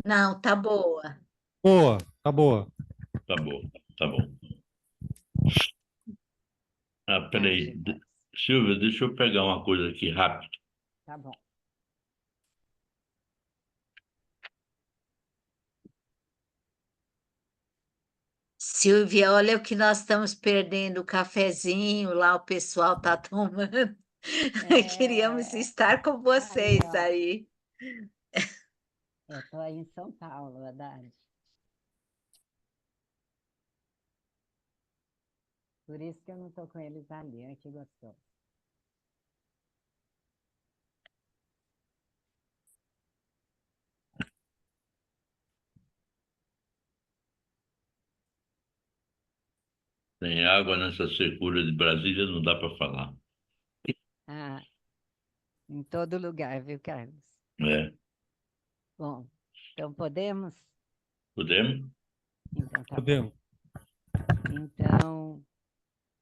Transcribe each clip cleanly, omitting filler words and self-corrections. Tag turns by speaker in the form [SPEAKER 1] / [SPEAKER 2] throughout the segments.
[SPEAKER 1] Não, tá boa.
[SPEAKER 2] Boa, tá boa.
[SPEAKER 3] Tá bom, tá bom. Ah, peraí.
[SPEAKER 4] Tarde, quase.
[SPEAKER 3] Silvia, deixa eu pegar uma coisa aqui rápido.
[SPEAKER 4] Tá bom.
[SPEAKER 1] Silvia, olha o que nós estamos perdendo, o cafezinho lá, o pessoal tá tomando. Queríamos
[SPEAKER 4] É,
[SPEAKER 1] estar com
[SPEAKER 4] aí,
[SPEAKER 1] vocês
[SPEAKER 4] ó.
[SPEAKER 1] aí.
[SPEAKER 4] Eu tô aí em São Paulo, Haddad. Por isso que eu não tô com eles ali. Ai, que gostoso.
[SPEAKER 3] Tem água nessa secura de Brasília, não dá para falar.
[SPEAKER 4] Ah, em todo lugar, viu, Carlos?
[SPEAKER 3] É,
[SPEAKER 4] Bom, então podemos?
[SPEAKER 3] podemos?
[SPEAKER 4] Então tá bom.
[SPEAKER 2] Podemos.
[SPEAKER 4] Então,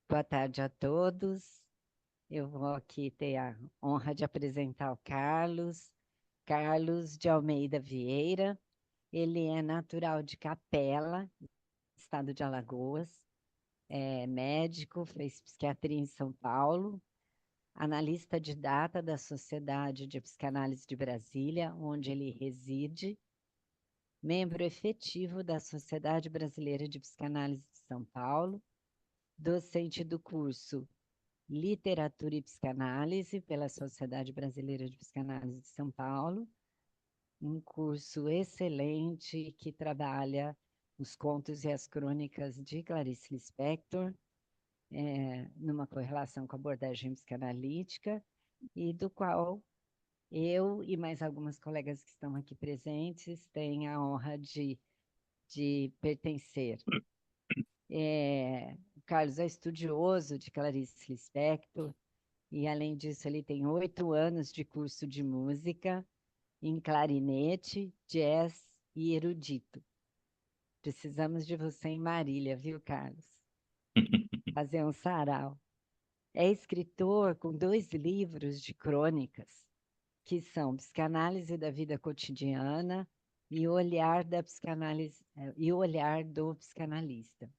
[SPEAKER 4] boa tarde a todos. Eu vou aqui ter a honra de apresentar o Carlos, Carlos de Almeida Vieira. Ele é natural de Capela, estado de Alagoas, é médico, fez psiquiatria em São Paulo, analista de data da Sociedade de Psicanálise de Brasília, onde ele reside, membro efetivo da Sociedade Brasileira de Psicanálise de São Paulo, docente do curso Literatura e Psicanálise pela Sociedade Brasileira de Psicanálise de São Paulo, um curso excelente que trabalha os contos e as crônicas de Clarice Lispector, numa correlação com a abordagem psicanalítica, e do qual eu e mais algumas colegas que estão aqui presentes têm a honra de pertencer. O Carlos é estudioso de Clarice Lispector, e, além disso, ele tem 8 anos de curso de música em clarinete, jazz e erudito. Precisamos de você em Marília, viu, Carlos? Fazer um sarau. É escritor com 2 livros de crônicas, que são Psicanálise da Vida Cotidiana e O Olhar da Psicanálise, e O Olhar do Psicanalista.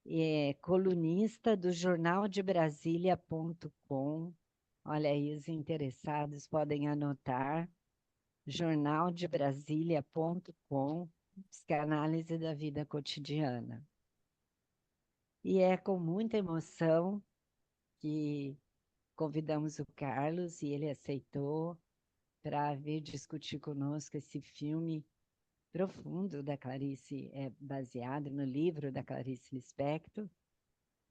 [SPEAKER 4] É colunista do Jornal de Brasília.com. Olha aí, os interessados podem anotar. Jornaldebrasilia.com, Psicanálise da Vida Cotidiana. E é com muita emoção que convidamos o Carlos e ele aceitou para vir discutir conosco esse filme profundo da Clarice, baseado no livro da Clarice Lispector,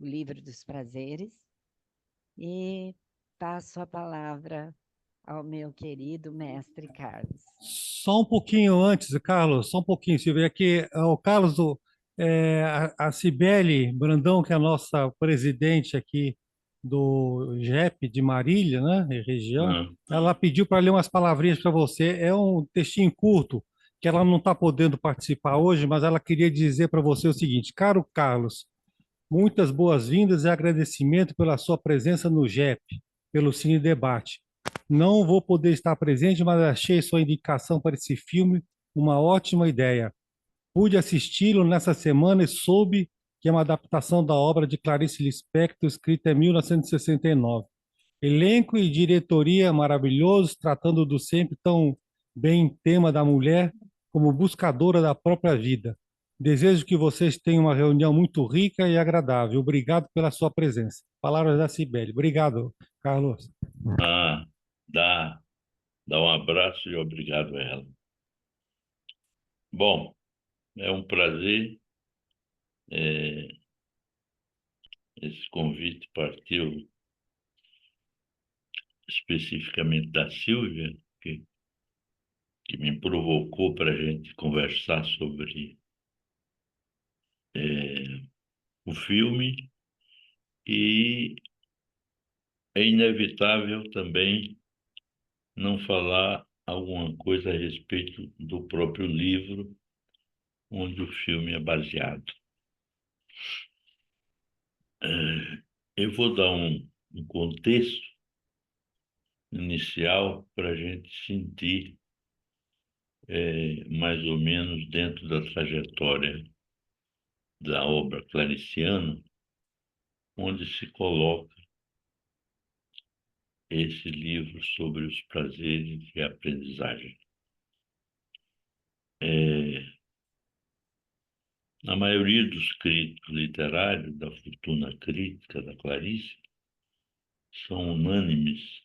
[SPEAKER 4] O Livro dos Prazeres. E passo a palavra ao meu querido mestre Carlos.
[SPEAKER 2] Só um pouquinho antes, Carlos, só um pouquinho, Silvia, aqui, o Carlos, a Cibele Brandão, que é a nossa presidente aqui do JEP de Marília, né, e região,
[SPEAKER 3] Ah,
[SPEAKER 2] ela pediu para ler umas palavrinhas para você. É um textinho curto, que ela não está podendo participar hoje, mas ela queria dizer para você o seguinte: caro Carlos, muitas boas-vindas e agradecimento pela sua presença no JEP, pelo Cine Debate. Não vou poder estar presente, mas achei sua indicação para esse filme uma ótima ideia. Pude assisti-lo nessa semana e soube que é uma adaptação da obra de Clarice Lispector, escrita em 1969. Elenco e diretoria maravilhosos, tratando do sempre tão bem tema da mulher como buscadora da própria vida. Desejo que vocês tenham uma reunião muito rica e agradável. Obrigado pela sua presença. Palavras da Cibele. Obrigado, Carlos.
[SPEAKER 3] ah, dá, dá um abraço e obrigado a ela. Bom, é um prazer. é, Esse convite partiu especificamente da Silvia, que me provocou para a gente conversar sobre é, o filme, e é inevitável também não falar alguma coisa a respeito do próprio livro onde o filme é baseado. Eu vou dar um contexto inicial para a gente sentir mais ou menos dentro da trajetória da obra clariciana, onde se coloca esse livro sobre os prazeres e a aprendizagem. A maioria dos críticos literários da fortuna crítica da Clarice são unânimes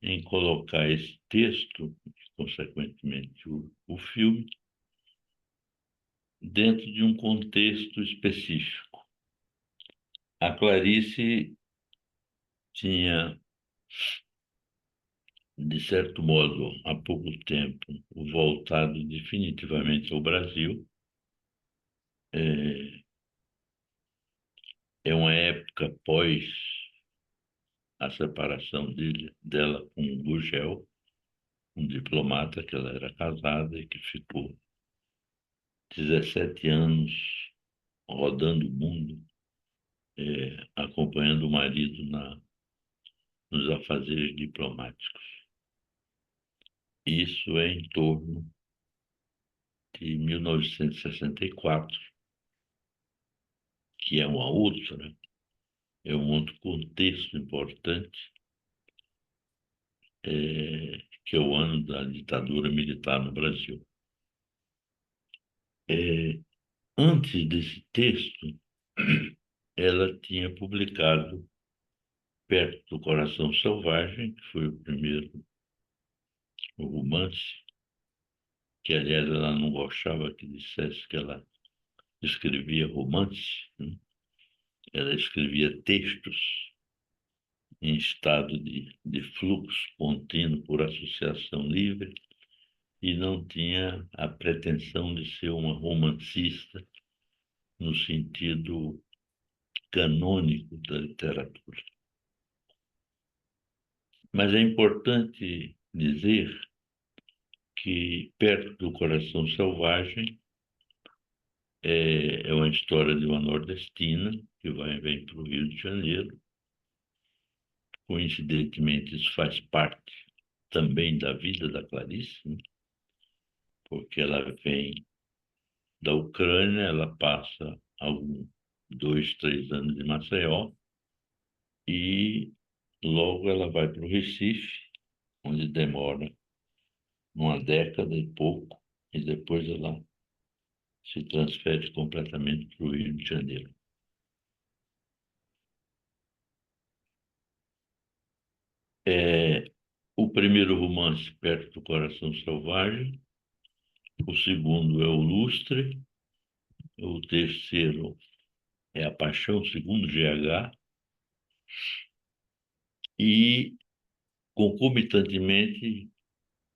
[SPEAKER 3] em colocar esse texto, e, consequentemente, o filme, dentro de um contexto específico. A Clarice tinha, de certo modo, há pouco tempo, voltado definitivamente ao Brasil. É uma época pós a separação dela com o Gurgel, um diplomata que ela era casada e que ficou 17 anos rodando o mundo, acompanhando o marido nos afazeres diplomáticos. Isso é em torno de 1964, que é um outro contexto importante, que é o ano da ditadura militar no Brasil. Antes desse texto, ela tinha publicado Perto do Coração Selvagem, que foi o primeiro romance, que, aliás, ela não gostava que dissesse que ela escrevia romance, né? Ela escrevia textos em estado de fluxo contínuo por associação livre e não tinha a pretensão de ser uma romancista no sentido canônico da literatura. Mas é importante dizer que Perto do Coração Selvagem é uma história de uma nordestina que vem para o Rio de Janeiro. Coincidentemente, isso faz parte também da vida da Clarice, né? Porque ela vem da Ucrânia, ela passa 2, 3 anos em Maceió e logo ela vai para o Recife, onde demora uma década e pouco, e depois ela se transfere completamente para o Rio de Janeiro. O primeiro romance, Perto do Coração Selvagem, o segundo é O Lustre, o terceiro é A Paixão Segundo GH, e, concomitantemente,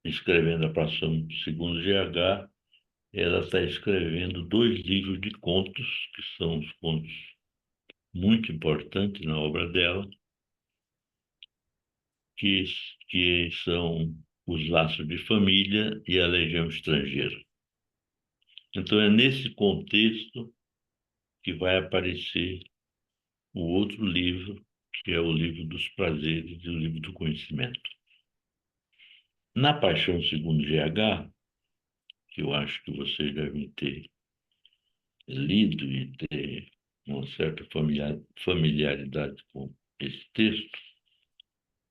[SPEAKER 3] escrevendo A Paixão Segundo GH, ela está escrevendo 2 livros de contos, que são os contos muito importantes na obra dela, que são Os Laços de Família e A Legião Estrangeira. Então, é nesse contexto que vai aparecer o outro livro, que é o livro dos prazeres e o livro do conhecimento. Na Paixão Segundo GH, que eu acho que vocês devem ter lido e ter uma certa familiaridade com esse texto,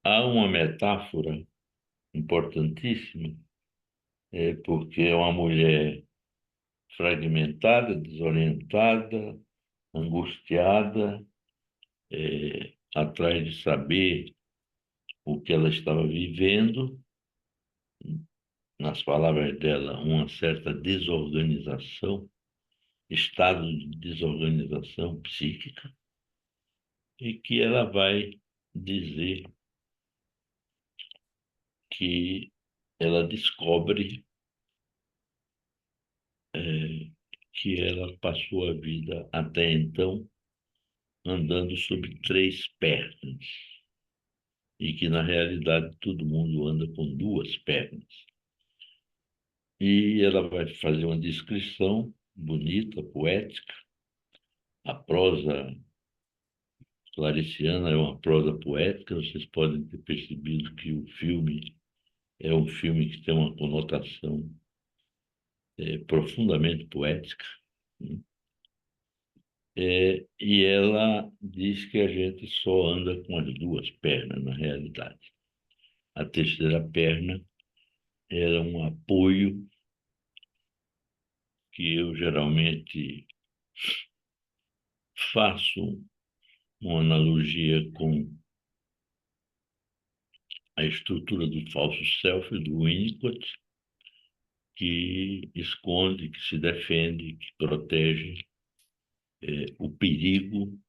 [SPEAKER 3] há uma metáfora importantíssima, porque é uma mulher fragmentada, desorientada, angustiada, atrás de saber o que ela estava vivendo, nas palavras dela, uma certa desorganização, estado de desorganização psíquica, e que ela vai dizer que ela descobre que ela passou a vida até então andando sobre 3 pernas e que, na realidade, todo mundo anda com 2 pernas. E ela vai fazer uma descrição bonita, poética. A prosa clariciana é uma prosa poética. Vocês podem ter percebido que o filme é um filme que tem uma conotação profundamente poética, né? E ela diz que a gente só anda com as duas pernas, na realidade. A terceira perna era um apoio que eu geralmente faço uma analogia com a estrutura do falso self, do Winnicott, que esconde, que se defende, que protege o perigo,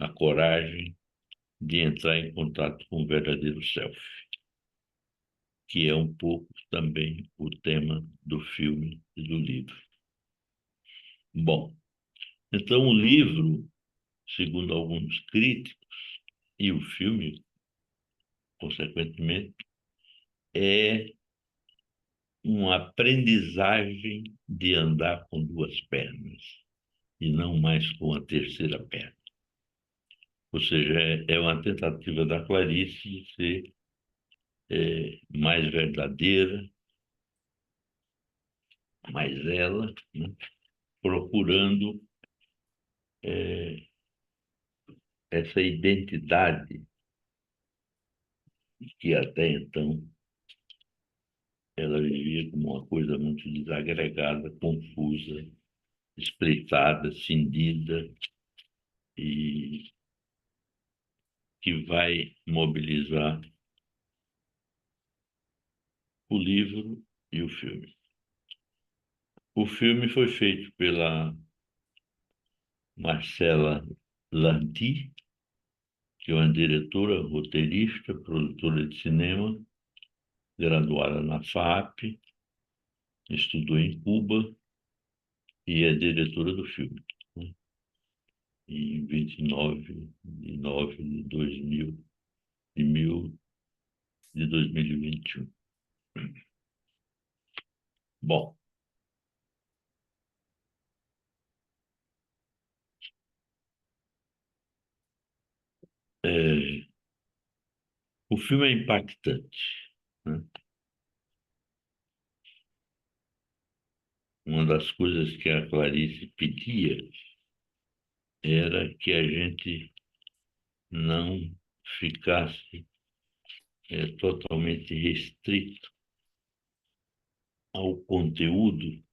[SPEAKER 3] a coragem de entrar em contato com o verdadeiro self, que é um pouco também o tema do filme e do livro. Bom, então o livro, segundo alguns críticos, e o filme, consequentemente, é uma aprendizagem de andar com duas pernas e não mais com a terceira perna. Ou seja, é uma tentativa da Clarice de ser mais verdadeira, mais ela, né? Procurando essa identidade que até então ela vivia como uma coisa muito desagregada, confusa, espreitada, cindida, e que vai mobilizar o livro e o filme. O filme foi feito pela Marcela Lanty, que é uma diretora, roteirista, produtora de cinema, graduada na FAP, estudou em Cuba e é diretora do filme, né? Em 29 de 9 de 2000, de 2021. Bom, o filme é impactante, né? Uma das coisas que a Clarice pedia era que a gente não ficasse totalmente restrito ao conteúdo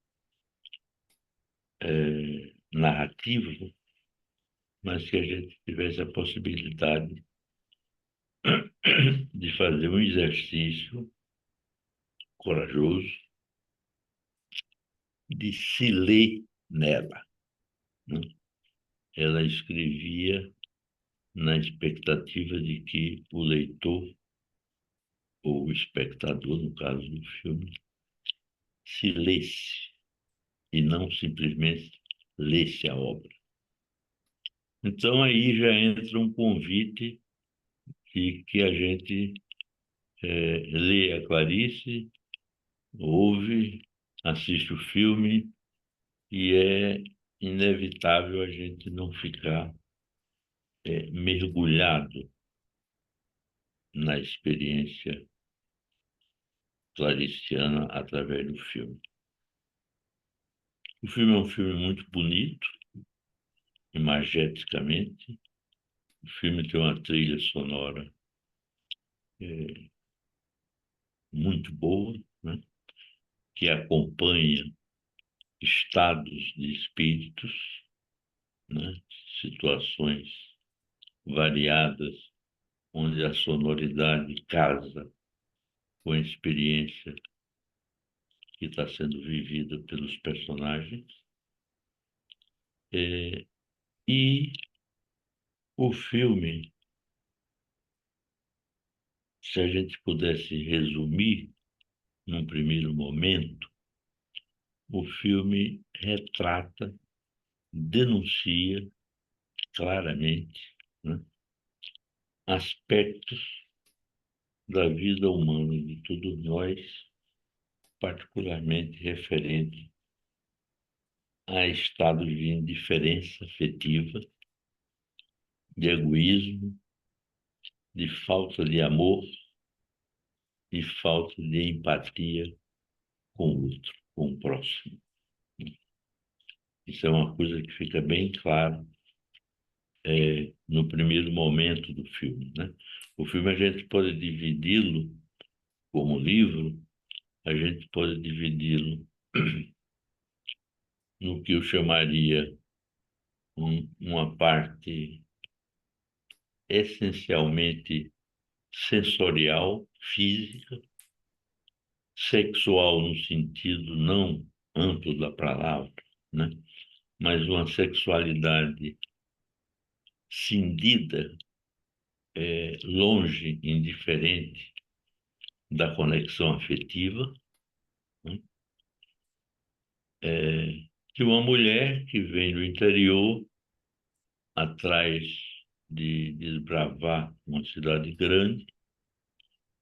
[SPEAKER 3] narrativo, mas que a gente tivesse a possibilidade de fazer um exercício corajoso de se ler nela, né? Ela escrevia na expectativa de que o leitor, ou o espectador, no caso do filme, se lesse e não simplesmente lesse a obra. Então aí já entra um convite de que a gente lê a Clarice, ouve, assiste o filme, e é inevitável a gente não ficar mergulhado na experiência clariciana através do filme. O filme é um filme muito bonito, imageticamente. O filme tem uma trilha sonora muito boa, né? Que acompanha estados de espíritos, né? Situações variadas, onde a sonoridade casa com a experiência que está sendo vivida pelos personagens. E o filme, se a gente pudesse resumir num primeiro momento, o filme retrata, denuncia claramente, né, aspectos da vida humana de todos nós, particularmente referente a estados de indiferença afetiva, de egoísmo, de falta de amor e falta de empatia com o outro, com o próximo. Isso é uma coisa que fica bem clara no primeiro momento do filme, né? O filme a gente pode dividi-lo como livro, a gente pode dividi-lo no que eu chamaria uma parte essencialmente sensorial, física, sexual no sentido não amplo da palavra, né? Mas uma sexualidade cindida, longe, indiferente da conexão afetiva, né? De uma mulher que vem do interior atrás de desbravar uma cidade grande,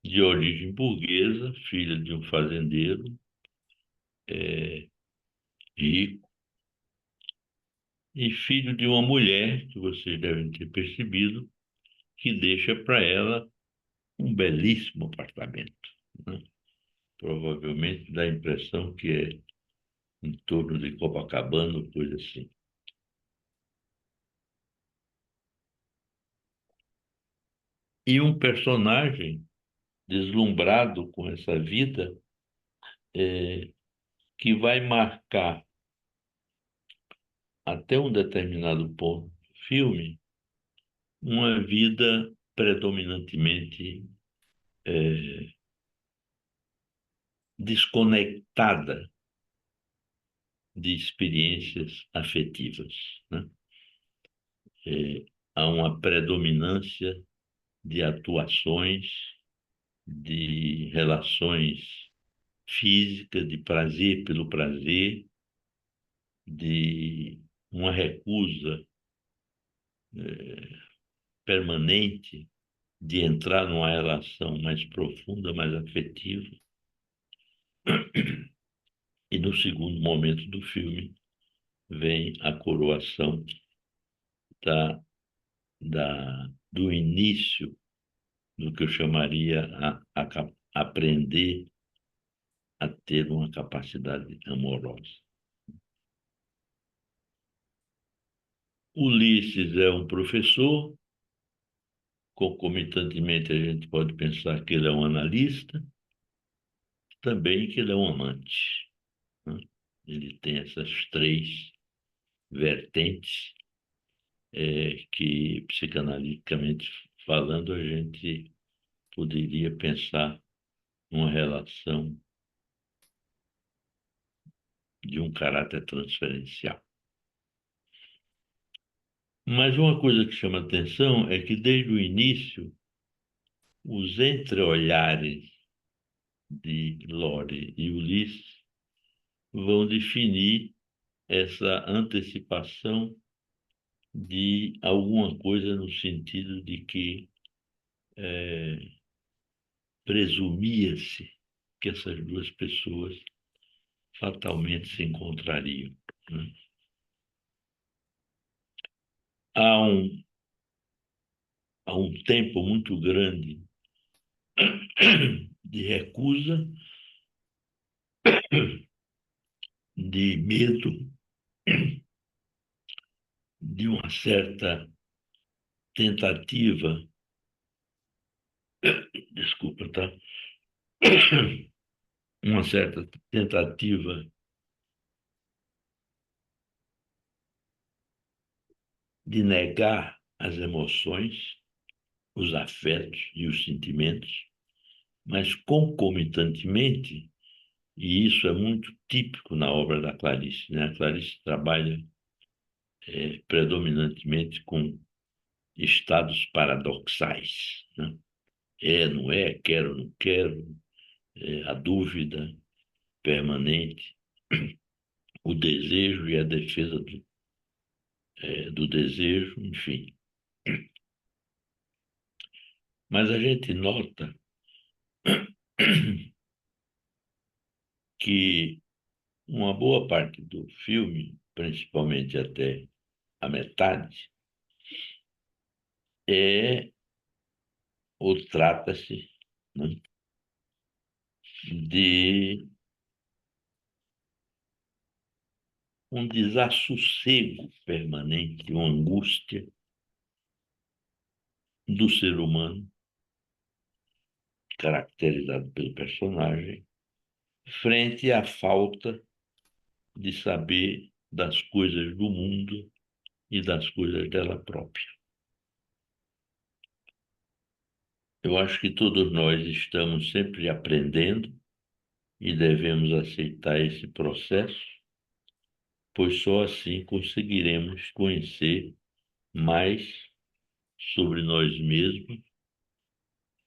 [SPEAKER 3] de origem burguesa, filha de um fazendeiro, rico, e filho de uma mulher, que vocês devem ter percebido, que deixa para ela um belíssimo apartamento, né? Provavelmente dá a impressão que é em torno de Copacabana, ou coisa assim. E um personagem deslumbrado com essa vida, que vai marcar até um determinado ponto do filme uma vida predominantemente desconectada de experiências afetivas, né? Há uma predominância de atuações, de relações físicas, de prazer pelo prazer, de uma recusa permanente de entrar numa relação mais profunda, mais afetiva. E no segundo momento do filme vem a coroação do início do que eu chamaria aprender a ter uma capacidade amorosa. Ulisses é um professor, concomitantemente a gente pode pensar que ele é um analista, também que ele é um amante, né? Ele tem essas três vertentes que, psicanaliticamente falando, a gente poderia pensar numa relação de um caráter transferencial. Mas uma coisa que chama atenção é que, desde o início, os entreolhares de Lore e Ulisses vão definir essa antecipação de alguma coisa no sentido de que presumia-se que essas duas pessoas fatalmente se encontrariam, né? Há um tempo muito grande de recusa, de medo, de uma certa tentativa, desculpa, tá? Uma certa tentativa de negar as emoções, os afetos e os sentimentos, mas concomitantemente, e isso é muito típico na obra da Clarice, né? A Clarice trabalha predominantemente com estados paradoxais, né? Não é, quero, não quero, a dúvida permanente, o desejo e a defesa do desejo, enfim. Mas a gente nota que uma boa parte do filme, principalmente até a metade, ou trata-se, né, de um desassossego permanente, uma angústia do ser humano, caracterizado pelo personagem, frente à falta de saber das coisas do mundo e das coisas dela própria. Eu acho que todos nós estamos sempre aprendendo e devemos aceitar esse processo, pois só assim conseguiremos conhecer mais sobre nós mesmos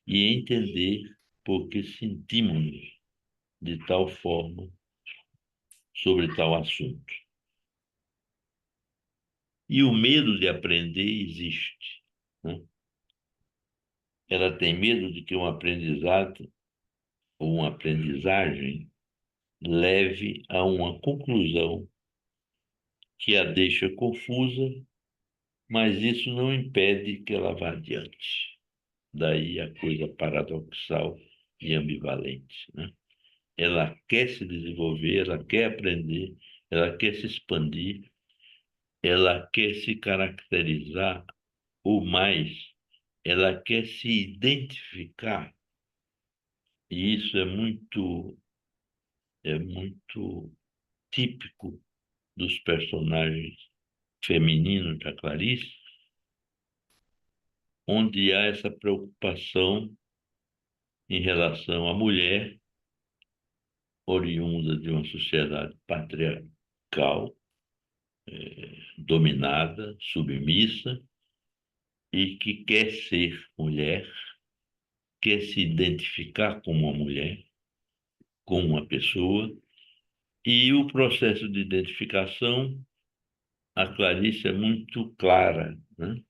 [SPEAKER 3] e entender por que sentimos de tal forma sobre tal assunto. E o medo de aprender existe, né? Ela tem medo de que um aprendizado ou uma aprendizagem leve a uma conclusão que a deixa confusa, mas isso não impede que ela vá adiante. Daí a coisa paradoxal e ambivalente, né? Ela quer se desenvolver, ela quer aprender, ela quer se expandir, ela quer se caracterizar, ou mais, ela quer se identificar. E isso é muito típico dos personagens femininos da Clarice, onde há essa preocupação em relação à mulher, oriunda de uma sociedade patriarcal, dominada, submissa, e que quer ser mulher, quer se identificar como uma mulher, como uma pessoa, e o processo de identificação, a Clarice é muito clara, né?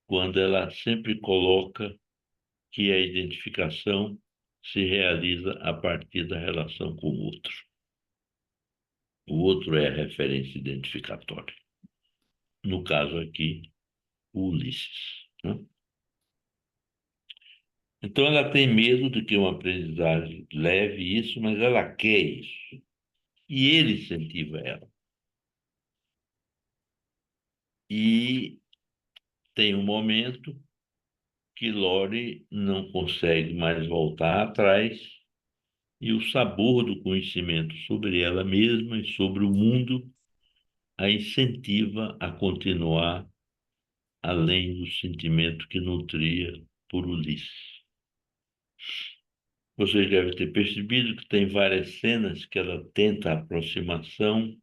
[SPEAKER 3] Quando ela sempre coloca que a identificação se realiza a partir da relação com o outro. O outro é a referência identificatória. No caso aqui, o Ulisses, né? Então ela tem medo de que uma aprendizagem leve isso, mas ela quer isso. E ele incentiva ela. E tem um momento que Lore não consegue mais voltar atrás e o sabor do conhecimento sobre ela mesma e sobre o mundo a incentiva a continuar além do sentimento que nutria por Ulisses. Vocês devem ter percebido que tem várias cenas que ela tenta a aproximação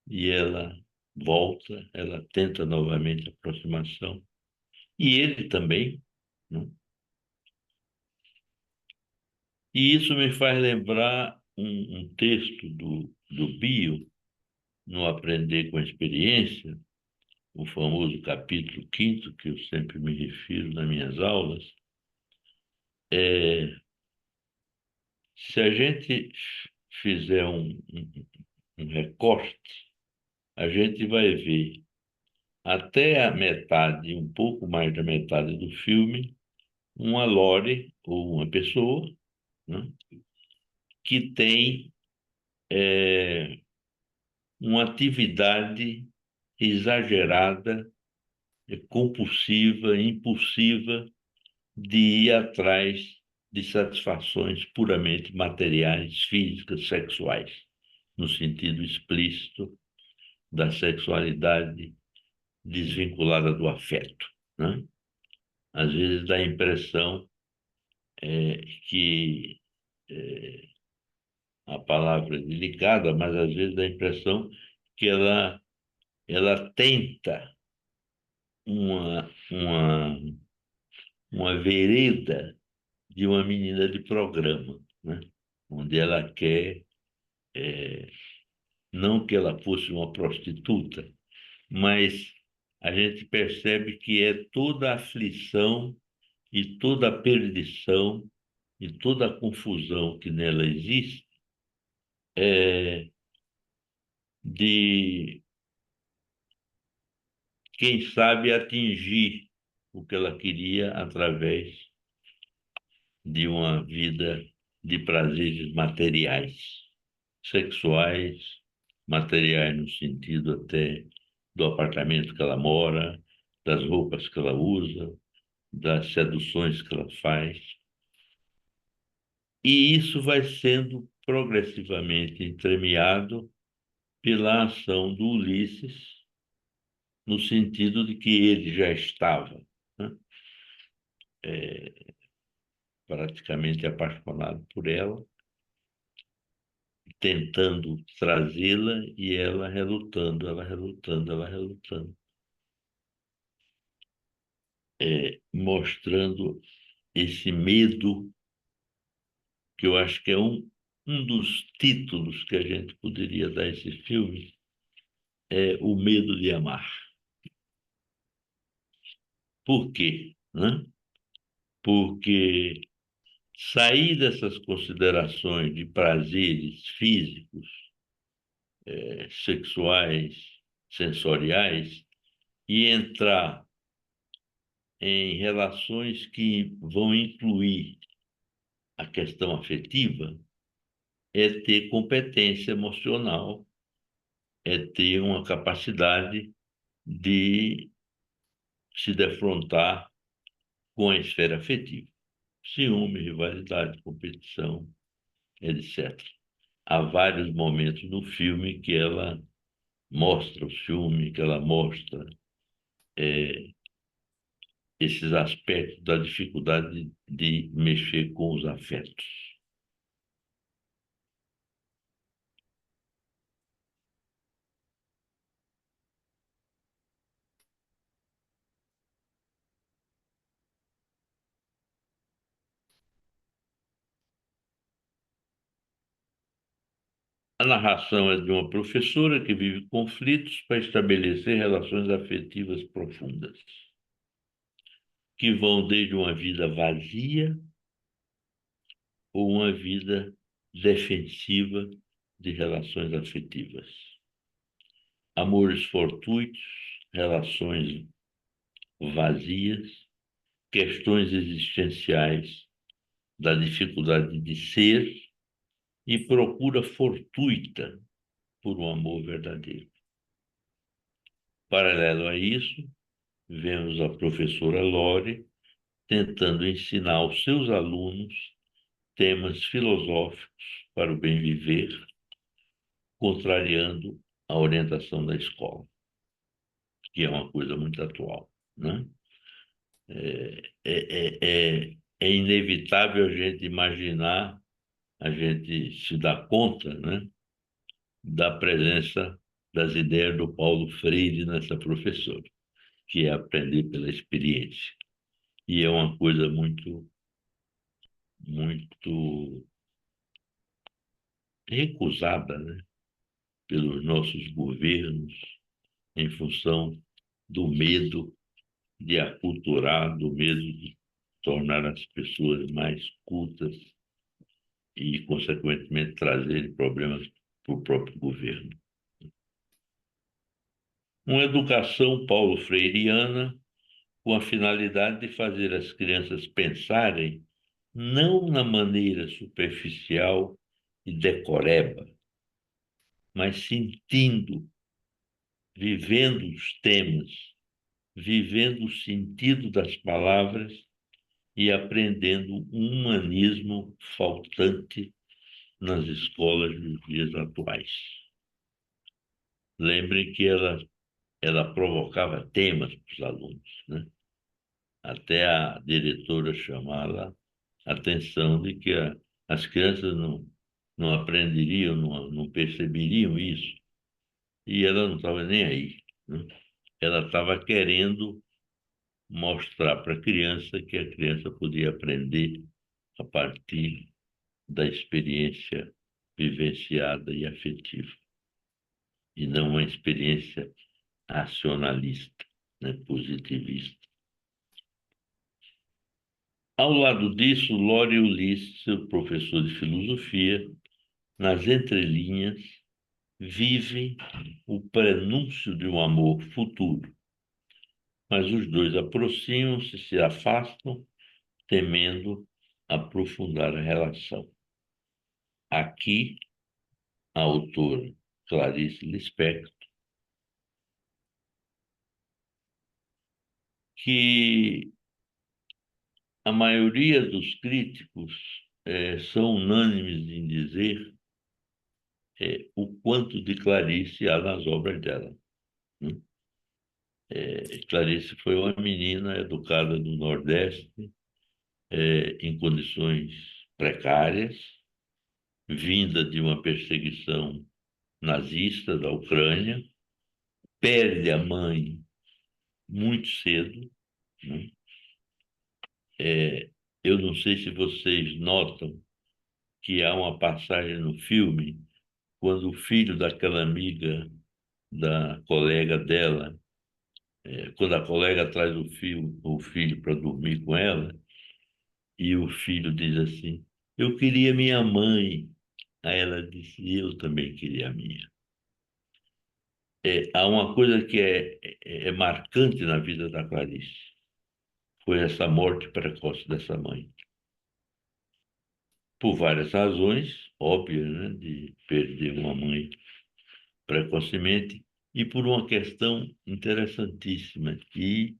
[SPEAKER 3] e ela volta, ela tenta novamente a aproximação. E ele também, né? E isso me faz lembrar um texto do Bio, no Aprender com a Experiência, o famoso capítulo 5º, que eu sempre me refiro nas minhas aulas. Se a gente fizer um recorte, a gente vai ver até a metade, um pouco mais da metade do filme, uma Lore, ou uma pessoa, né, que tem uma atividade exagerada, compulsiva, impulsiva, de ir atrás de satisfações puramente materiais, físicas, sexuais, no sentido explícito da sexualidade desvinculada do afeto, né? Às vezes dá a impressão que a palavra é delicada, mas às vezes dá a impressão que ela tenta uma vereda de uma menina de programa, né? Onde ela quer, não que ela fosse uma prostituta, mas a gente percebe que é toda a aflição e toda a perdição e toda a confusão que nela existe de, quem sabe, atingir o que ela queria através de uma vida de prazeres materiais, sexuais, materiais no sentido até do apartamento que ela mora, das roupas que ela usa, das seduções que ela faz. E isso vai sendo progressivamente entremeado pela ação do Ulisses, no sentido de que ele já estava, né, praticamente apaixonado por ela, tentando trazê-la e ela relutando, ela relutando, ela relutando, mostrando esse medo, que eu acho que é um dos títulos que a gente poderia dar a esse filme, é O Medo de Amar. Por quê, né? Porque sair dessas considerações de prazeres físicos, sexuais, sensoriais, e entrar em relações que vão incluir a questão afetiva, é ter competência emocional, é ter uma capacidade de se defrontar com a esfera afetiva. Ciúme, rivalidade, competição, etc. Há vários momentos no filme que ela mostra o ciúme, que ela mostra esses aspectos da dificuldade de mexer com os afetos. A narração é de uma professora que vive conflitos para estabelecer relações afetivas profundas, que vão desde uma vida vazia ou uma vida defensiva de relações afetivas. Amores fortuitos, relações vazias, questões existenciais da dificuldade de ser e procura fortuita por um amor verdadeiro. Paralelo a isso, vemos a professora Lore tentando ensinar aos seus alunos temas filosóficos para o bem viver, contrariando a orientação da escola, que é uma coisa muito atual, né? É inevitável a gente imaginar, a gente se dar conta, né, da presença das ideias do Paulo Freire nessa professora, que é aprender pela experiência. E é uma coisa muito, muito recusada, né, pelos nossos governos, em função do medo de aculturar, do medo de tornar as pessoas mais cultas e, consequentemente, trazer problemas para o próprio governo. Uma educação paulo-freiriana com a finalidade de fazer as crianças pensarem não na maneira superficial e decoreba, mas sentindo, vivendo os temas, vivendo o sentido das palavras e aprendendo um humanismo faltante nas escolas dos dias atuais. Lembrem que ela provocava temas para os alunos, né? Até a diretora chamava a atenção de que as crianças não aprenderiam, não perceberiam isso, e ela não estava nem aí, né? Ela estava querendo mostrar para a criança que a criança podia aprender a partir da experiência vivenciada e afetiva, e não uma experiência racionalista, né, positivista. Ao lado disso, Lore Ulisses, seu professor de filosofia, nas entrelinhas, vivem o prenúncio de um amor futuro, mas os dois aproximam-se, se afastam, temendo aprofundar a relação. Aqui, a autora Clarice Lispector, que a maioria dos críticos são unânimes em dizer o quanto de Clarice há nas obras dela, né? Clarice foi uma menina educada no Nordeste, em condições precárias, vinda de uma perseguição nazista da Ucrânia, perde a mãe muito cedo, né? Eu não sei se vocês notam que há uma passagem no filme quando o filho daquela amiga da colega dela, quando a colega traz o filho para dormir com ela, e o filho diz assim: eu queria minha mãe. Aí ela disse: eu também queria a minha. Há uma coisa que é marcante na vida da Clarice, foi essa morte precoce dessa mãe. Por várias razões, óbvias, né, de perder uma mãe precocemente, e por uma questão interessantíssima e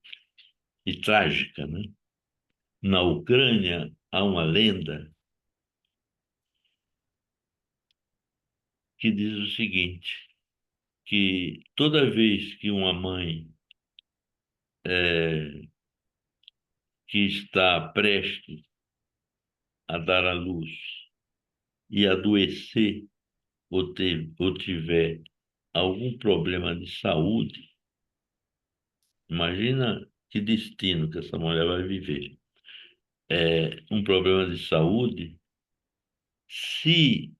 [SPEAKER 3] trágica, né? Na Ucrânia há uma lenda que diz o seguinte, que toda vez que uma mãe que está prestes a dar à luz e adoecer ou tiver algum problema de saúde, imagina que destino que essa mulher vai viver. Um problema de saúde, se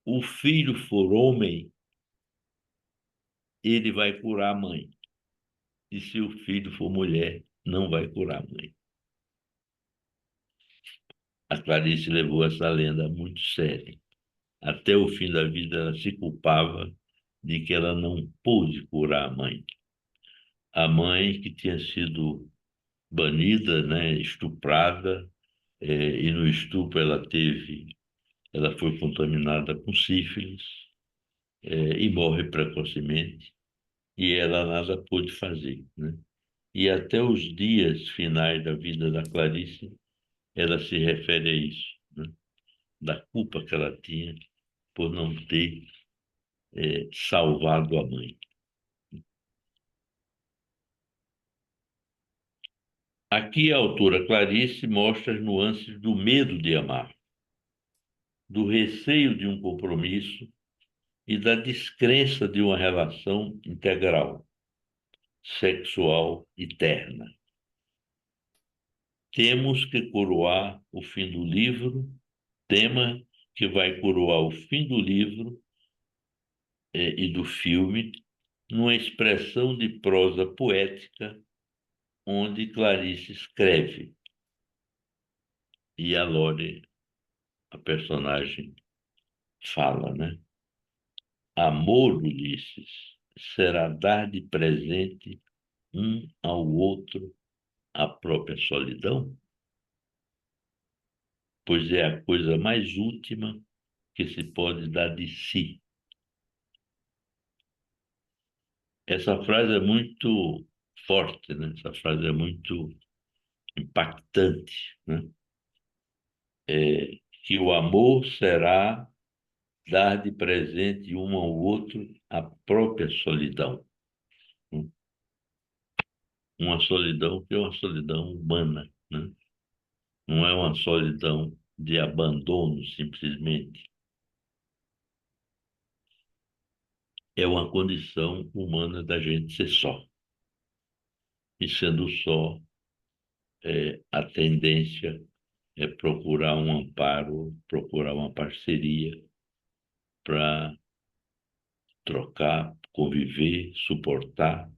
[SPEAKER 3] o filho for homem, ele vai curar a mãe. E se o filho for mulher, não vai curar a mãe. A Clarice levou essa lenda muito séria. Até o fim da vida, ela se culpava de que ela não pôde curar a mãe. A mãe que tinha sido banida, né, estuprada, e no estupro ela foi contaminada com sífilis, e morre precocemente, e ela nada pôde fazer, né? E até os dias finais da vida da Clarice, ela se refere a isso, né? Da culpa que ela tinha por não ter salvado a mãe. Aqui a autora Clarice mostra as nuances do medo de amar, do receio de um compromisso e da descrença de uma relação integral, sexual e terna. Temos que coroar o fim do livro, tema que vai coroar o fim do livro e do filme, numa expressão de prosa poética, onde Clarice escreve e a Lore, a personagem, fala, né? Amor, Ulisses, será dar de presente um ao outro a própria solidão? Pois é a coisa mais última que se pode dar de si. Essa frase é muito forte, né? Essa frase é muito impactante, né? Que o amor será dar de presente um ao outro a própria solidão. Uma solidão que é uma solidão humana, né? Não é uma solidão de abandono, simplesmente. É uma condição humana da gente ser só. E sendo só, a tendência é procurar um amparo, procurar uma parceria para trocar, conviver, suportar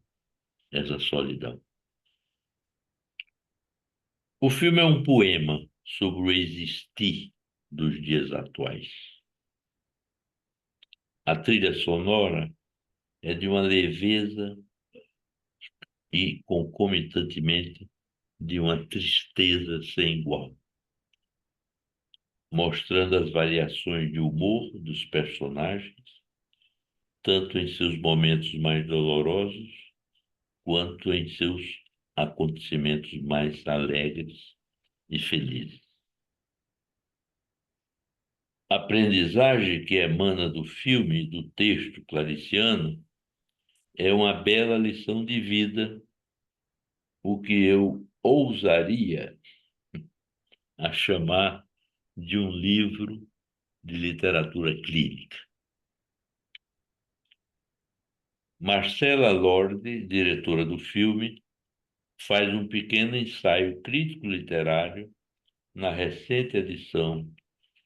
[SPEAKER 3] essa solidão. O filme é um poema sobre o existir dos dias atuais. A trilha sonora é de uma leveza e, concomitantemente, de uma tristeza sem igual, mostrando as variações de humor dos personagens tanto em seus momentos mais dolorosos, quanto em seus acontecimentos mais alegres e felizes. A aprendizagem que emana do filme e do texto clariciano é uma bela lição de vida, o que eu ousaria a chamar de um livro de literatura clínica. Marcela Lorde, diretora do filme, faz um pequeno ensaio crítico literário na recente edição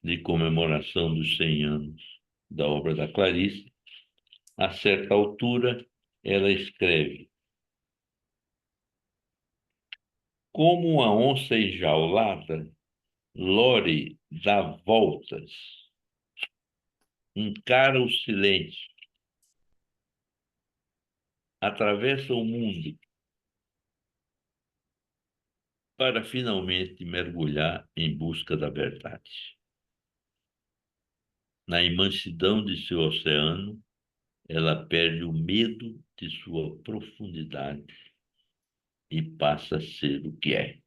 [SPEAKER 3] de comemoração dos 100 anos da obra da Clarice. A certa altura, ela escreve: como uma onça enjaulada, Lore dá voltas, encara o silêncio, atravessa o mundo para finalmente mergulhar em busca da verdade. Na imensidão de seu oceano, ela perde o medo de sua profundidade e passa a ser o que é.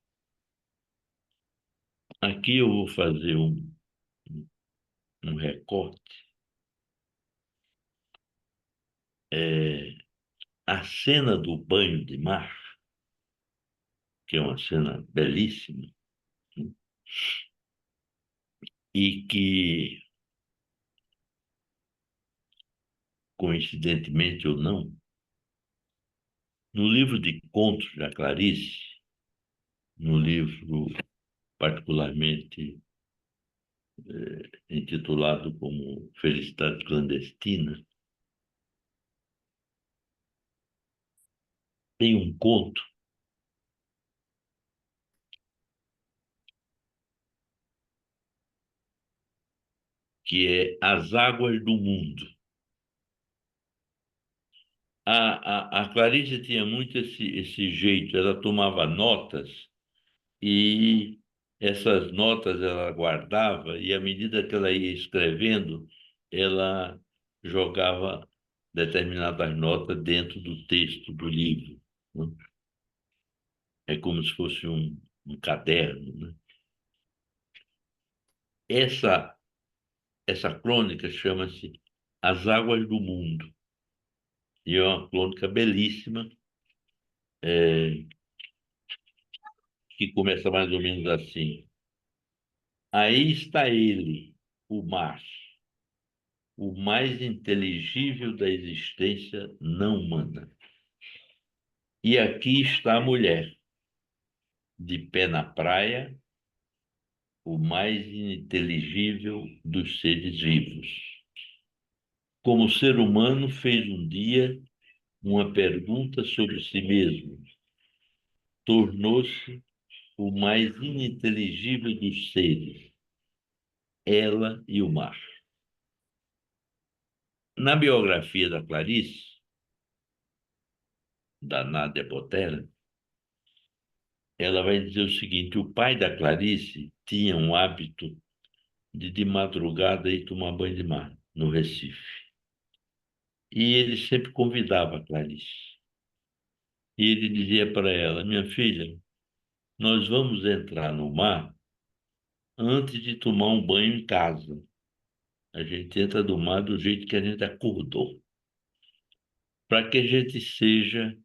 [SPEAKER 3] Aqui eu vou fazer um recorte. A cena do banho de mar, que é uma cena belíssima, né? E que, coincidentemente ou não, no livro de contos da Clarice, no livro particularmente intitulado como Felicidade Clandestina, tem um conto que é As Águas do Mundo. A Clarice tinha muito esse jeito, ela tomava notas e essas notas ela guardava e à medida que ela ia escrevendo, ela jogava determinadas notas dentro do texto do livro, né? É como se fosse um caderno, né? Essa crônica chama-se As Águas do Mundo e é uma crônica belíssima, que começa mais ou menos assim: aí está ele, o mar, o mais inteligível da existência não humana. E aqui está a mulher, de pé na praia, o mais ininteligível dos seres vivos. Como ser humano, fez um dia uma pergunta sobre si mesmo. Tornou-se o mais ininteligível dos seres, ela e o mar. Na biografia da Clarice, da Nádia Botera, ela vai dizer o seguinte: o pai da Clarice tinha um hábito de madrugada ir tomar banho de mar no Recife. E ele sempre convidava a Clarice. E ele dizia para ela: minha filha, nós vamos entrar no mar antes de tomar um banho em casa. A gente entra no mar do jeito que a gente acordou, para que a gente seja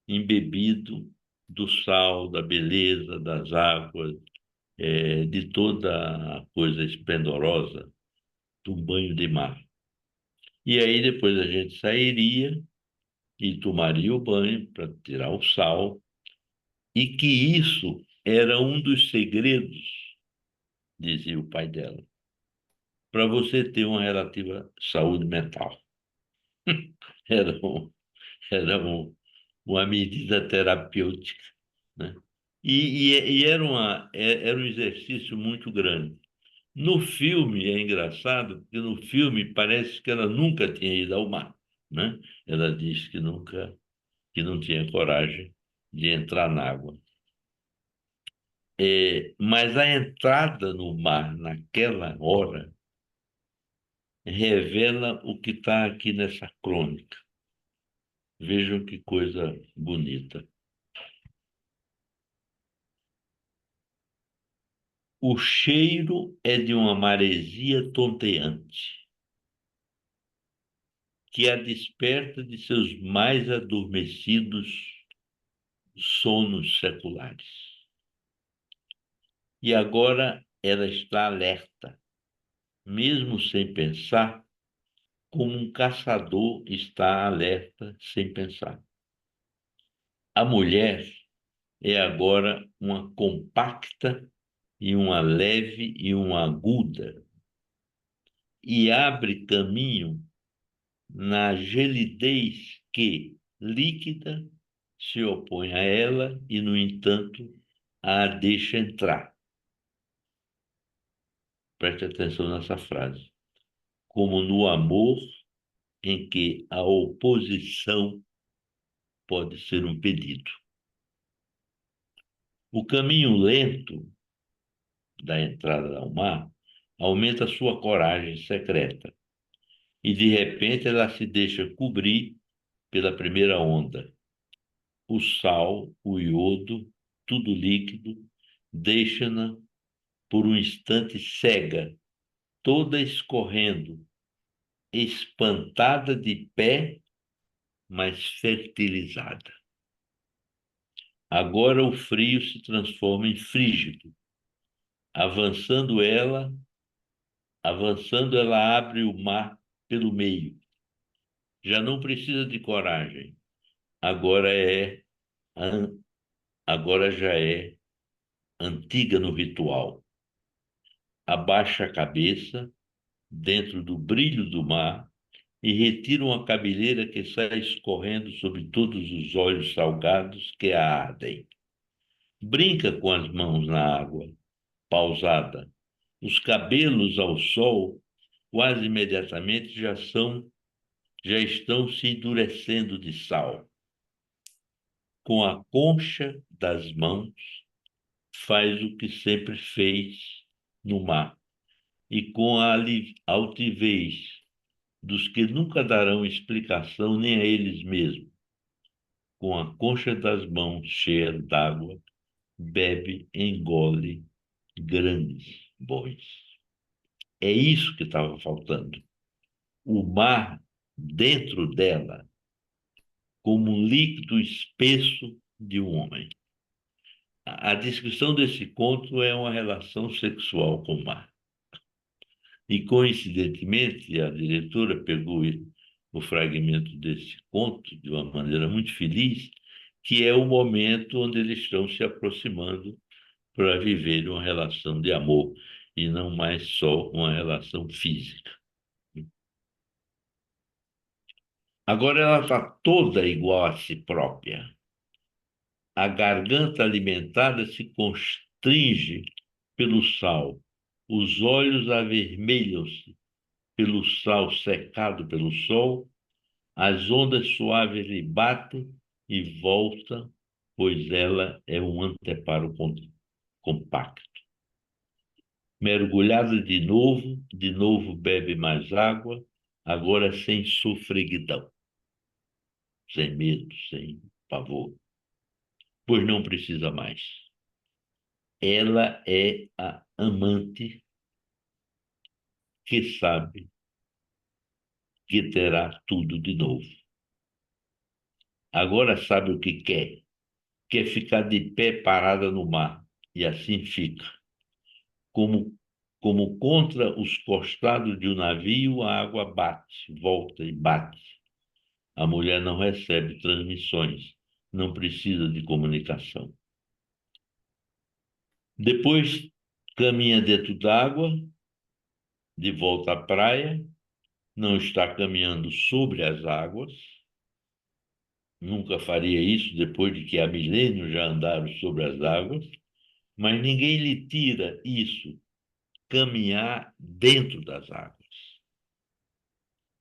[SPEAKER 3] embebido do sal, da beleza, das águas, de toda a coisa esplendorosa do banho de mar. E aí depois a gente sairia e tomaria o banho para tirar o sal, e que isso era um dos segredos, dizia o pai dela, para você ter uma relativa saúde mental. Era, um, uma medida terapêutica, né? E era um exercício muito grande. No filme é engraçado, porque no filme parece que ela nunca tinha ido ao mar, né? Ela diz que não tinha coragem de entrar na água. Mas a entrada no mar naquela hora revela o que está aqui nessa crônica. Vejam que coisa bonita. O cheiro é de uma maresia tonteante, que a desperta de seus mais adormecidos sonos seculares. E agora ela está alerta, mesmo sem pensar, como um caçador está alerta sem pensar. A mulher é agora uma compacta e uma leve e uma aguda, e abre caminho na gelidez que, líquida, se opõe a ela e, no entanto, a deixa entrar. Preste atenção nessa frase. Como no amor, em que a oposição pode ser um pedido. O caminho lento da entrada ao mar aumenta sua coragem secreta e, de repente, ela se deixa cobrir pela primeira onda. O sal, o iodo, tudo líquido, deixa-na por um instante cega, toda escorrendo, espantada de pé, mas fertilizada. Agora o frio se transforma em frígido. Avançando ela abre o mar pelo meio. Já não precisa de coragem. Agora agora já é antiga no ritual. Abaixa a cabeça dentro do brilho do mar e retira uma cabeleira que sai escorrendo sobre todos os olhos salgados que a ardem. Brinca com as mãos na água, pausada. Os cabelos ao sol, quase imediatamente, já estão se endurecendo de sal. Com a concha das mãos, faz o que sempre fez no mar, e com a altivez dos que nunca darão explicação nem a eles mesmos, com a concha das mãos cheia d'água, bebe, engole grandes bois. É isso que estava faltando. O mar dentro dela, como um líquido espesso de um homem. A descrição desse conto é uma relação sexual com o mar. E, coincidentemente, a diretora pegou o fragmento desse conto de uma maneira muito feliz, que é o momento onde eles estão se aproximando para viver uma relação de amor e não mais só uma relação física. Agora ela está toda igual a si própria. A garganta alimentada se constringe pelo sal, os olhos avermelham-se pelo sal secado pelo sol, as ondas suaves lhe batem e voltam, pois ela é um anteparo compacto. Mergulhada de novo bebe mais água, agora sem sofreguidão, sem medo, sem pavor, pois não precisa mais. Ela é a amante que sabe que terá tudo de novo. Agora sabe o que quer. Quer ficar de pé parada no mar, e assim fica. Como contra os costados de um navio, a água bate, volta e bate. A mulher não recebe transmissões, não precisa de comunicação. Depois caminha dentro d'água, de volta à praia, não está caminhando sobre as águas, nunca faria isso depois de que há milênios já andaram sobre as águas, mas ninguém lhe tira isso, caminhar dentro das águas.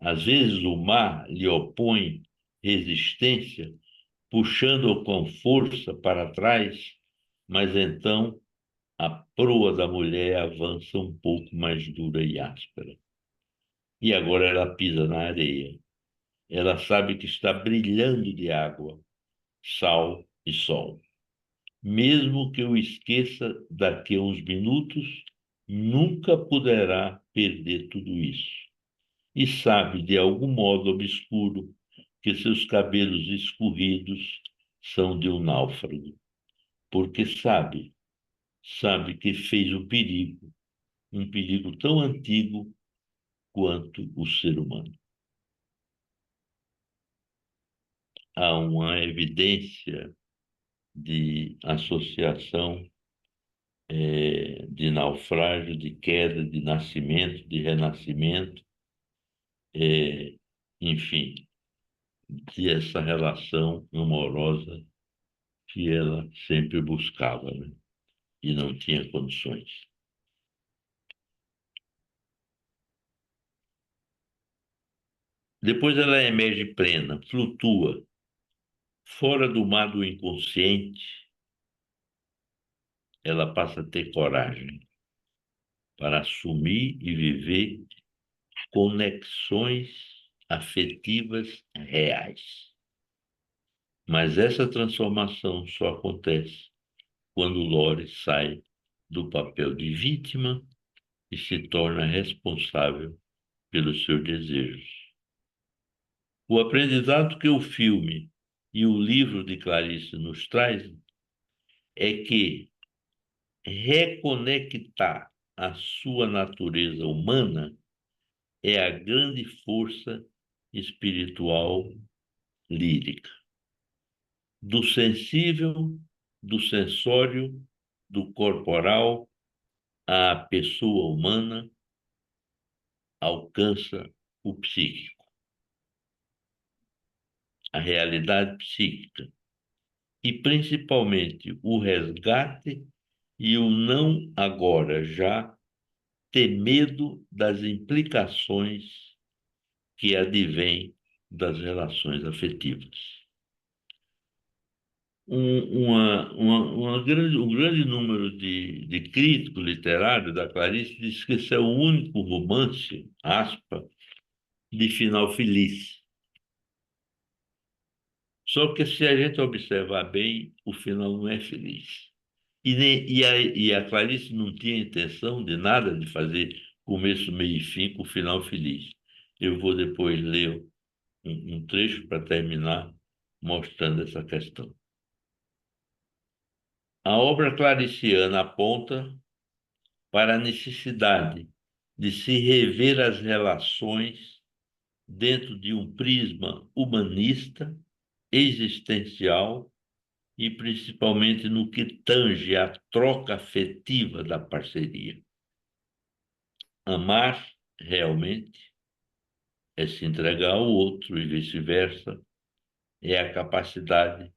[SPEAKER 3] Às vezes o mar lhe opõe resistência, puxando-o com força para trás, mas então a proa da mulher avança um pouco mais dura e áspera. e agora ela pisa na areia. Ela sabe que está brilhando de água, sal e sol. Mesmo que eu esqueça daqui a uns minutos, nunca poderá perder tudo isso. E sabe, de algum modo obscuro, que seus cabelos escorridos são de um náufrago. Porque sabe que fez o perigo, um perigo tão antigo quanto o ser humano. Há uma evidência de associação, de naufrágio, de queda, de nascimento, de renascimento, eh, enfim, de essa relação amorosa que ela sempre buscava, né? E não tinha condições. Depois ela emerge plena, flutua, fora do mar do inconsciente, ela passa a ter coragem para assumir e viver conexões afetivas reais. Mas essa transformação só acontece quando Lore sai do papel de vítima e se torna responsável pelos seus desejos. O aprendizado que o filme e o livro de Clarice nos trazem é que reconectar a sua natureza humana é a grande força espiritual lírica. Do sensível, do sensório, do corporal, a pessoa humana alcança o psíquico, a realidade psíquica, e principalmente o resgate e o não agora já ter medo das implicações que advêm das relações afetivas. Um grande número de críticos literários da Clarice diz que esse é o único romance, aspa, de final feliz. Só que se a gente observar bem, o final não é feliz. E a Clarice não tinha intenção de nada de fazer começo, meio e fim com o final feliz. Eu vou depois ler um trecho para terminar mostrando essa questão. A obra clariciana aponta para a necessidade de se rever as relações dentro de um prisma humanista, existencial e principalmente no que tange à troca afetiva da parceria. Amar realmente é se entregar ao outro e vice-versa, é a capacidade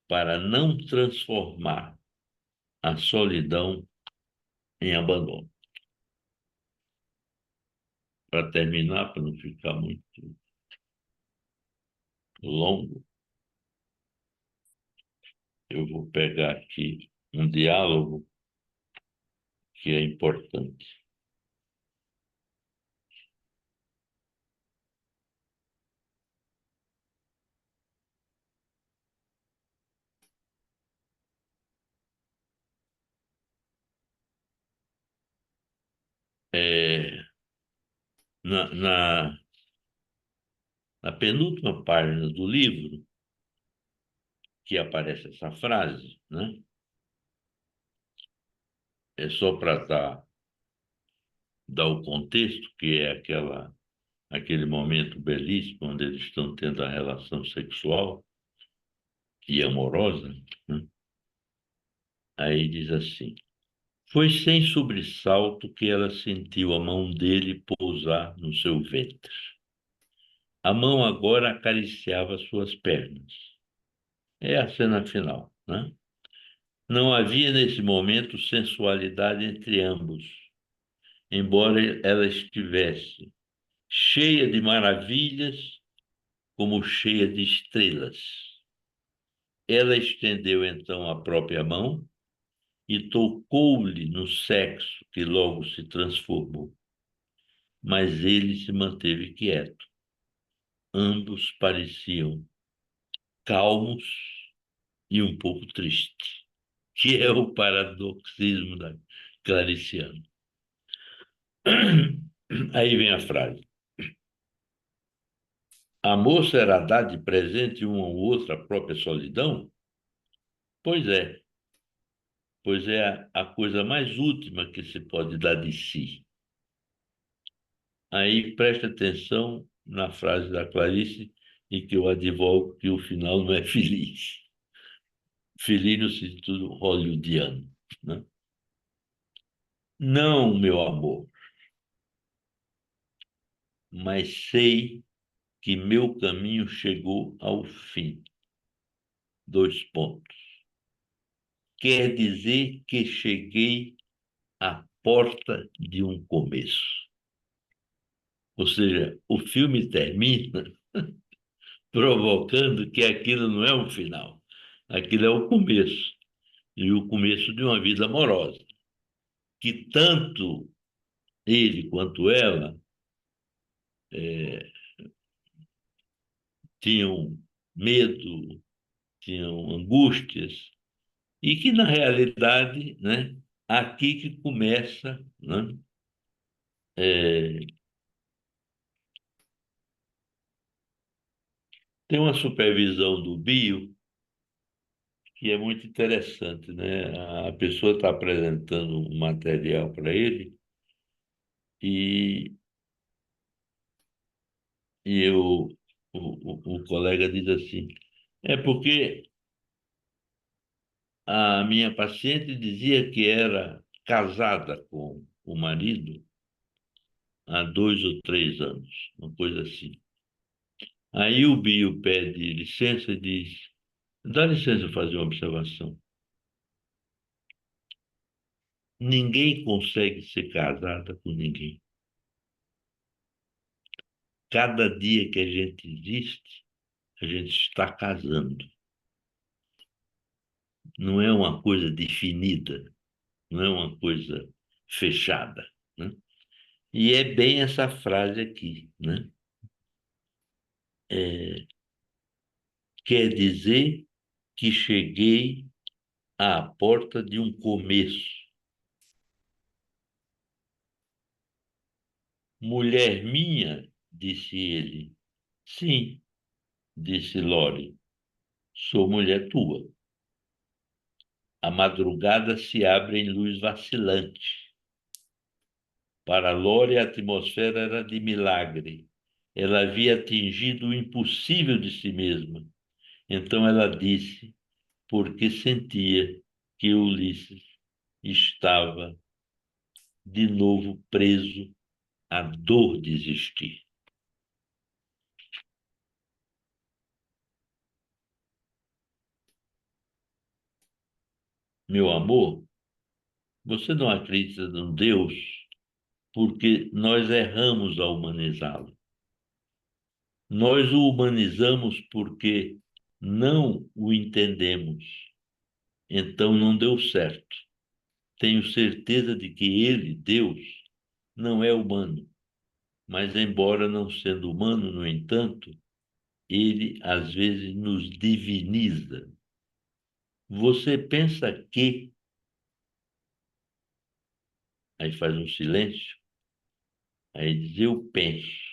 [SPEAKER 3] para não transformar a solidão em abandono. Para terminar, para não ficar muito longo, eu vou pegar aqui um diálogo que é importante. É, na, na, na penúltima página do livro, que aparece essa frase, né? É só para dar o contexto, que é aquele momento belíssimo onde eles estão tendo a relação sexual e amorosa, né? Aí diz assim: foi sem sobressalto que ela sentiu a mão dele pousar no seu ventre. A mão agora acariciava suas pernas. É a cena final, né? Não havia nesse momento sensualidade entre ambos, embora ela estivesse cheia de maravilhas, como cheia de estrelas. Ela estendeu então a própria mão e tocou-lhe no sexo, que logo se transformou. mas ele se manteve quieto. Ambos pareciam calmos e um pouco tristes, que é o paradoxismo da Clariciano. Aí vem a frase. Amor será dar de presente um ao outro a própria solidão? Pois é, pois é a coisa mais última que se pode dar de si. Aí preste atenção na frase da Clarice e que eu advogo que o final não é feliz. Feliz no sentido hollywoodiano, né? Não, meu amor, mas sei que meu caminho chegou ao fim. Dois pontos. Quer dizer que cheguei à porta de um começo. Ou seja, o filme termina provocando que aquilo não é um final. Aquilo é o começo. E o começo de uma vida amorosa. Que tanto ele quanto ela tinham medo, tinham angústias, e que, na realidade, né, aqui que começa, né, é, tem uma supervisão do bio que é muito interessante, né? A pessoa está apresentando um material para ele e, o colega diz assim, é porque a minha paciente dizia que era casada com o marido há 2 ou 3 anos, uma coisa assim. Aí o bio pede licença e diz, dá licença eu fazer uma observação. Ninguém consegue ser casada com ninguém. Cada dia que a gente existe, a gente está casando. Não é uma coisa definida, não é uma coisa fechada, né? E é bem essa frase aqui, né? Quer dizer que cheguei à porta de um começo. Mulher minha, disse ele. Sim, disse Lore, sou mulher tua. A madrugada se abre em luz vacilante. Para Lore, a atmosfera era de milagre. Ela havia atingido o impossível de si mesma. Então ela disse, porque sentia que Ulisses estava de novo preso à dor de existir. Meu amor, você não acredita no Deus porque nós erramos ao humanizá-lo. Nós o humanizamos porque não o entendemos. Então não deu certo. Tenho certeza de que ele, Deus, não é humano. Mas, embora não sendo humano, no entanto, ele às vezes nos diviniza. Você pensa que. Aí faz um silêncio. Aí diz: eu penso.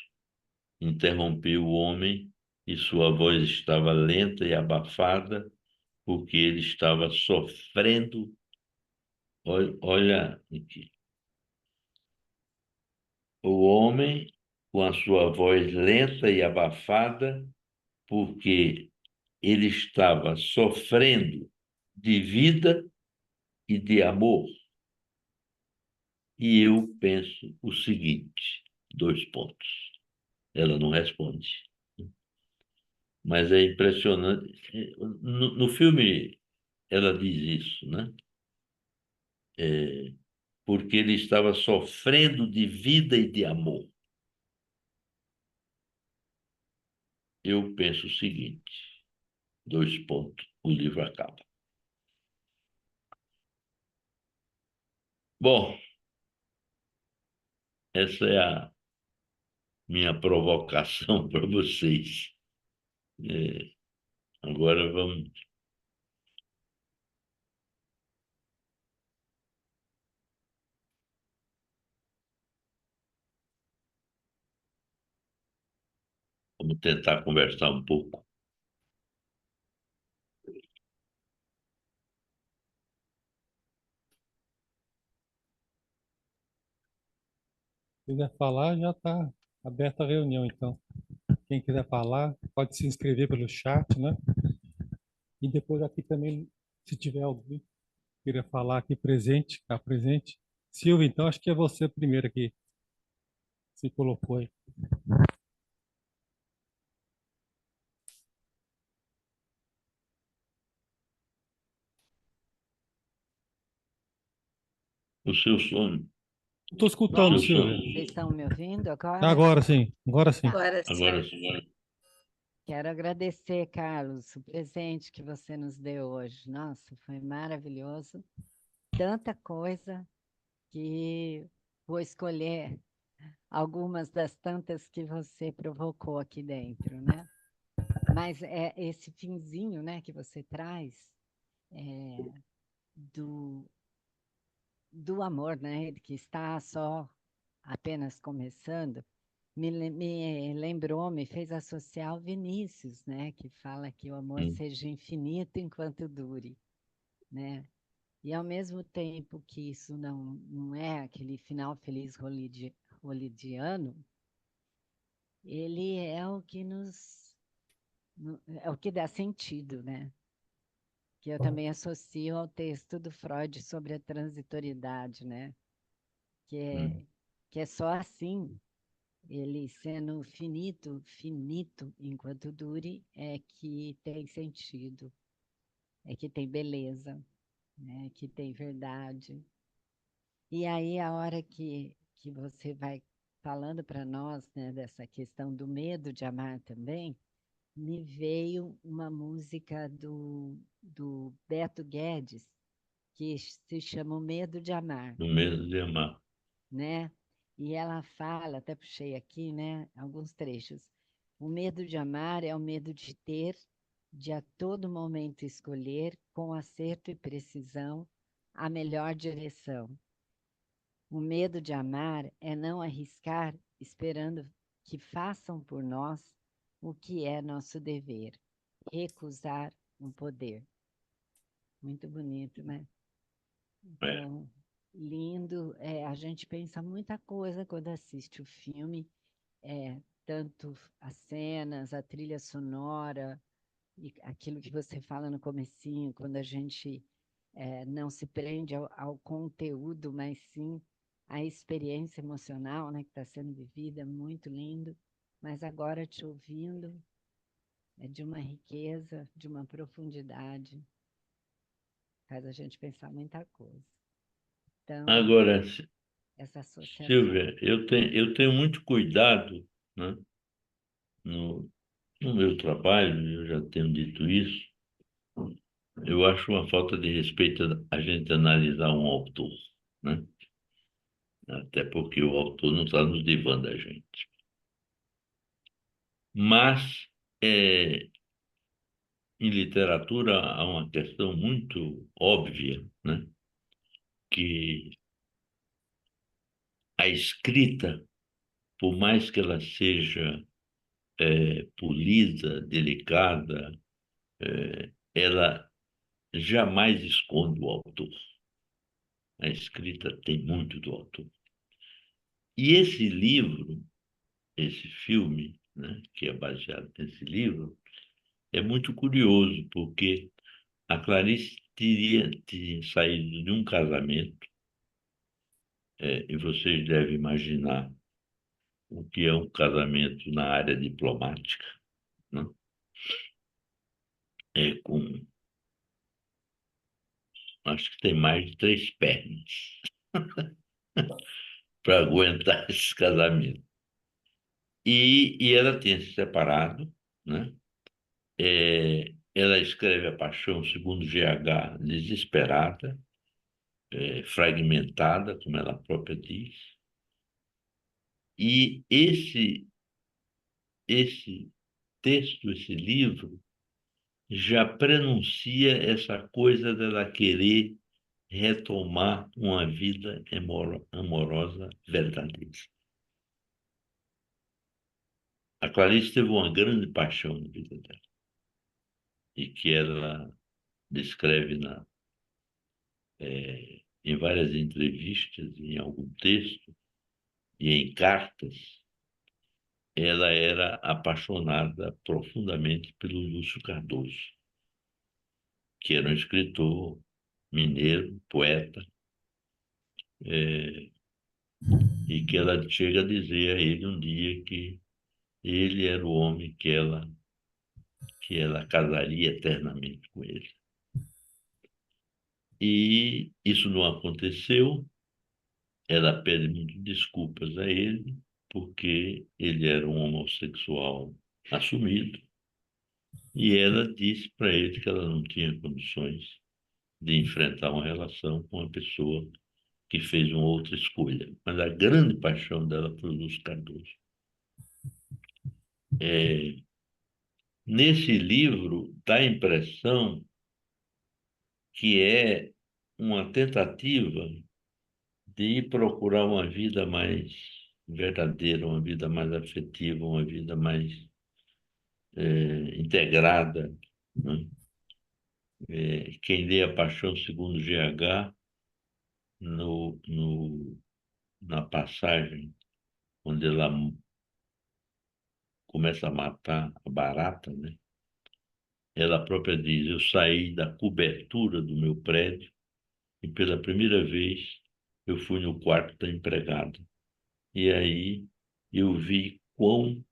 [SPEAKER 3] Interrompeu o homem e sua voz estava lenta e abafada, porque ele estava sofrendo. Olha aqui. O homem, com a sua voz lenta e abafada, porque ele estava sofrendo de vida e de amor. E eu penso o seguinte, 2 pontos. Ela não responde. Mas é impressionante. No filme, ela diz isso, né? Porque ele estava sofrendo de vida e de amor. Eu penso o seguinte, 2 pontos, o livro acaba. Bom, essa é minha provocação para vocês. Agora vamos tentar conversar um pouco.
[SPEAKER 2] Se quiser falar, já está aberta a reunião, então. Quem quiser falar, pode se inscrever pelo chat, né? E depois aqui também, se tiver alguém que queira falar aqui presente, ficar presente. Silvia, então, acho que é você a primeira que se colocou aí.
[SPEAKER 3] O seu sono.
[SPEAKER 2] Estou escutando,
[SPEAKER 3] Seu
[SPEAKER 4] Bom,
[SPEAKER 2] Silvia.
[SPEAKER 3] sono.
[SPEAKER 4] vocês estão me ouvindo agora?
[SPEAKER 2] Agora sim, agora sim.
[SPEAKER 4] Tá.
[SPEAKER 1] Agora sim.
[SPEAKER 3] Agora sim.
[SPEAKER 4] Quero agradecer, Carlos, o presente que você nos deu hoje. Nossa, foi maravilhoso. Tanta coisa que vou escolher algumas das tantas que você provocou aqui dentro, né? Mas é esse finzinho, né, que você traz do, do amor, né, que está só apenas começando, me lembrou, me fez associar ao Vinícius, né, que fala que o amor seja infinito enquanto dure, né? E ao mesmo tempo que isso não é aquele final feliz holidiano, ele é o que é o que dá sentido, né? Que eu também associo ao texto do Freud sobre a transitoriedade, né? Que é só assim, ele sendo finito enquanto dure, é que tem sentido, é que tem beleza, né? Que tem verdade. E aí, a hora que você vai falando para nós, né, dessa questão do medo de amar também, me veio uma música do Beto Guedes, que se chama O Medo de Amar,
[SPEAKER 3] No medo de amar.
[SPEAKER 4] né? E ela fala, até puxei aqui, né, alguns trechos. O medo de amar é o medo de ter, de a todo momento escolher, com acerto e precisão, a melhor direção. O medo de amar é não arriscar esperando que façam por nós o que é nosso dever, recusar um poder. Muito bonito, né? Então, lindo. A gente pensa muita coisa quando assiste o filme, tanto as cenas, a trilha sonora, e aquilo que você fala no comecinho, quando a gente não se prende ao conteúdo, mas sim à experiência emocional, né, que está sendo vivida, muito lindo. Mas agora te ouvindo, é de uma riqueza, de uma profundidade, faz a gente pensar muita coisa. Então,
[SPEAKER 3] Agora,
[SPEAKER 4] essa associação.
[SPEAKER 3] Silvia, eu tenho muito cuidado, né, no, no meu trabalho, eu já tenho dito isso. Eu acho uma falta de respeito a gente analisar um autor, né? Até porque o autor não está nos divã da gente. Mas, é, em literatura, há uma questão muito óbvia, né? Que a escrita, por mais que ela seja polida, delicada, ela jamais esconde o autor. A escrita tem muito do autor. E esse livro, esse filme, né, que é baseado nesse livro, é muito curioso, porque a Clarice tinha saído de um casamento, e vocês devem imaginar o que é um casamento na área diplomática, né? Acho que tem mais de 3 pernas para aguentar esse casamento. E ela tinha se separado, né? Ela escreve A Paixão segundo GH desesperada, fragmentada, como ela própria diz. E esse esse texto, esse livro, já prenuncia essa coisa dela querer retomar uma vida amorosa verdadeira. A Clarice teve uma grande paixão na vida dela, e que ela descreve em várias entrevistas, em algum texto e em cartas. Ela era apaixonada profundamente pelo Lúcio Cardoso, que era um escritor mineiro, poeta, e que ela chega a dizer a ele um dia que ele era o homem que ela casaria eternamente com ele. E isso não aconteceu. Ela pede muitas desculpas a ele, porque ele era um homossexual assumido, e ela disse para ele que ela não tinha condições de enfrentar uma relação com uma pessoa que fez uma outra escolha. Mas a grande paixão dela foi o Lúcio Cardoso. Nesse livro, dá a impressão que é uma tentativa de ir procurar uma vida mais verdadeira, uma vida mais afetiva, uma vida mais integrada, né? Quem lê A Paixão segundo GH, no, no, na passagem onde ela começa a matar a barata, né? Ela própria diz: eu saí da cobertura do meu prédio e pela primeira vez eu fui no quarto da empregada. E aí eu vi quão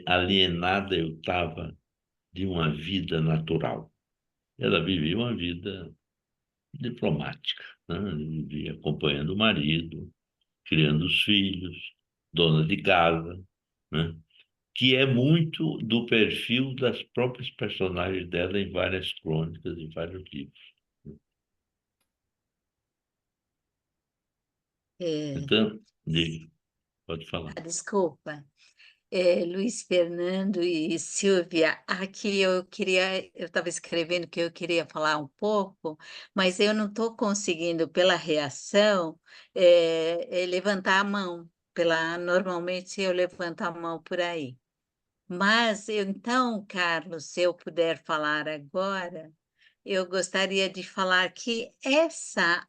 [SPEAKER 3] alienada eu estava de uma vida natural. Ela vivia uma vida diplomática, né? Vivia acompanhando o marido, criando os filhos, dona de casa, né? Que é muito do perfil das próprias personagens dela em várias crônicas, em vários livros.
[SPEAKER 1] É,
[SPEAKER 3] Então, pode falar.
[SPEAKER 1] desculpa. Luiz Fernando e Silvia, aqui eu estava escrevendo que eu queria falar um pouco, mas eu não estou conseguindo, pela reação, levantar a mão. Normalmente eu levanto a mão por aí. Mas, então, Carlos, se eu puder falar agora, eu gostaria de falar que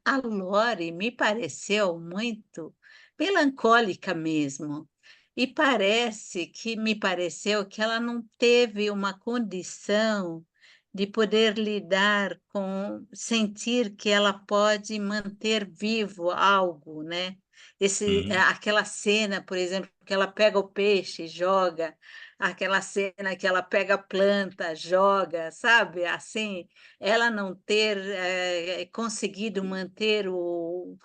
[SPEAKER 1] a Lore me pareceu muito melancólica mesmo. E me pareceu que ela não teve uma condição de poder lidar com sentir que ela pode manter vivo algo, né?
[SPEAKER 3] Uhum,
[SPEAKER 1] Aquela cena, por exemplo, que ela pega o peixe e joga, aquela cena que ela pega a planta, joga, sabe? Assim, ela não ter conseguido manter o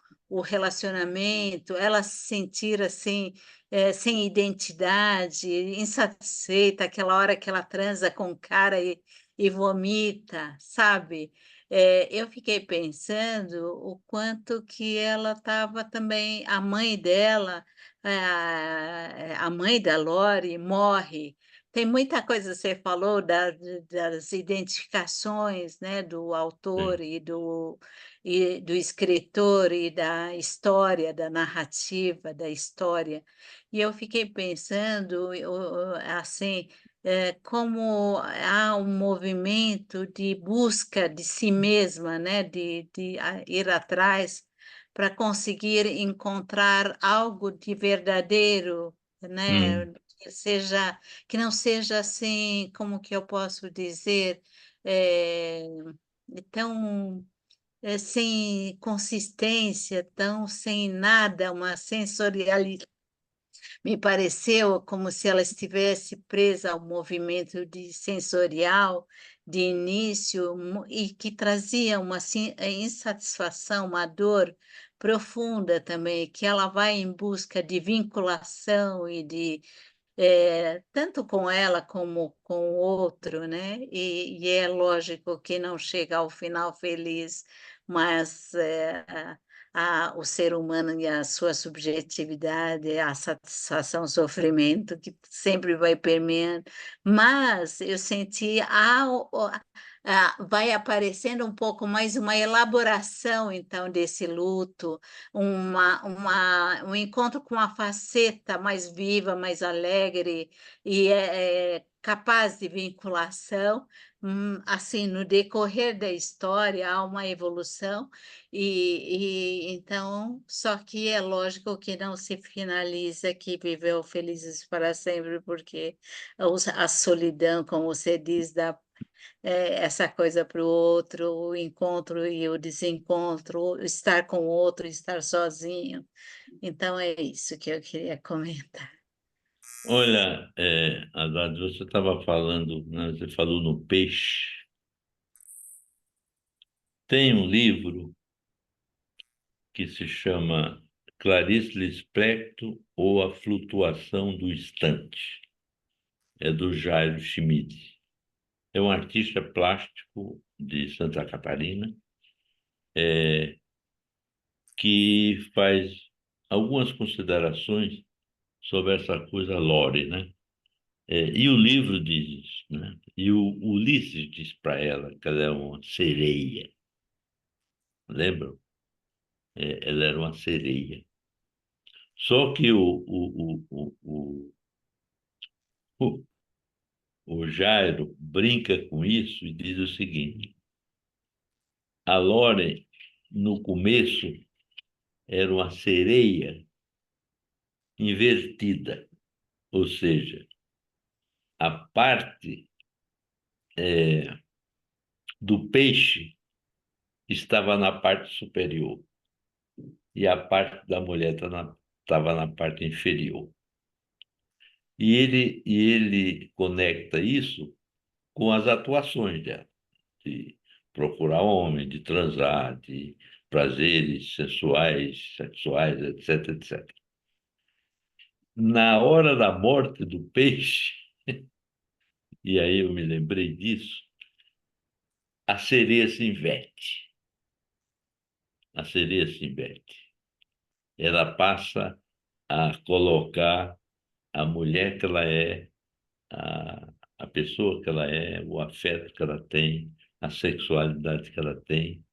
[SPEAKER 1] relacionamento, ela se sentir assim, sem identidade, insatisfeita, aquela hora que ela transa com o cara e vomita, sabe? Eu fiquei pensando o quanto que ela estava também, a mãe dela, a mãe da Lore morre. Tem muita coisa que você falou das identificações, né, do autor
[SPEAKER 3] sim.
[SPEAKER 1] e do escritor e da história, da narrativa da história. E eu fiquei pensando, assim, como há um movimento de busca de si mesma, né, de ir atrás para conseguir encontrar algo de verdadeiro, né,
[SPEAKER 3] Uhum,
[SPEAKER 1] que não seja assim, como que eu posso dizer, é, tão sem consistência, tão sem nada, uma sensorialidade. Me pareceu como se ela estivesse presa ao movimento de sensorial de início e que trazia uma insatisfação, uma dor profunda também, que ela vai em busca de vinculação e de tanto com ela como com o outro, né? E é lógico que não chega ao final feliz, mas o ser humano e a sua subjetividade, a satisfação, o sofrimento que sempre vai permeando, mas eu senti vai aparecendo um pouco mais uma elaboração, então, desse luto, um encontro com uma faceta mais viva, mais alegre e capaz de vinculação. Assim, no decorrer da história, há uma evolução, então, só que é lógico que não se finaliza que viveu felizes para sempre, porque a solidão, como você diz, dá essa coisa para o outro, o encontro e o desencontro, estar com o outro, estar sozinho. Então, é isso que eu queria comentar.
[SPEAKER 3] Olha, Haddad, você estava falando, né, você falou no peixe. Tem um livro que se chama Clarice Lispector ou A Flutuação do Instante. É do Jairo Schmidt. É um artista plástico de Santa Catarina, que faz algumas considerações sobre essa coisa lore, né? E o livro diz isso, né? E o Ulisses diz para ela que ela é uma sereia. Lembram? Ela era uma sereia. Só que o, o Jairo brinca com isso e diz o seguinte: a Lore, no começo, era uma sereia invertida, ou seja, a parte do peixe estava na parte superior e a parte da mulher estava na parte inferior. E ele conecta isso com as atuações dela, de procurar homem, de transar, de prazeres sensuais, sexuais, etc, etc. Na hora da morte do peixe, e aí eu me lembrei disso, a sereia se inverte. A sereia se inverte. Ela passa a colocar a mulher que ela é, a pessoa que ela é, o afeto que ela tem, a sexualidade que ela tem,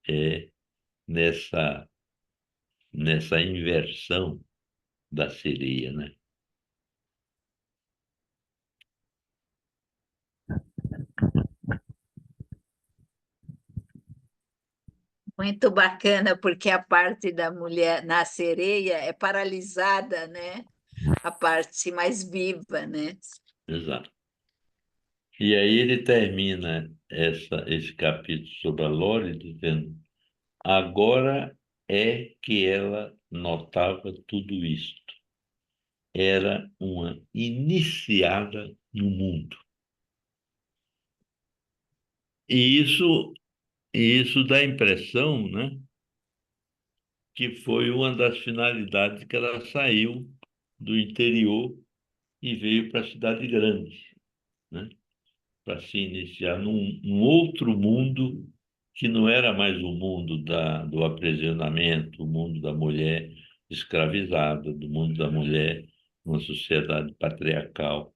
[SPEAKER 3] é nessa, nessa inversão da sereia, né?
[SPEAKER 1] Muito bacana, porque a parte da mulher na sereia é paralisada, né? A parte mais viva, né?
[SPEAKER 3] Exato. E aí ele termina esse capítulo sobre a Lore dizendo: agora é que ela notava tudo isto. Era uma iniciada no mundo. E isso dá a impressão, né, que foi uma das finalidades que ela saiu do interior e veio para a cidade grande, né, para se iniciar num outro mundo que não era mais o mundo do aprisionamento, o mundo da mulher escravizada, do mundo da mulher numa sociedade patriarcal.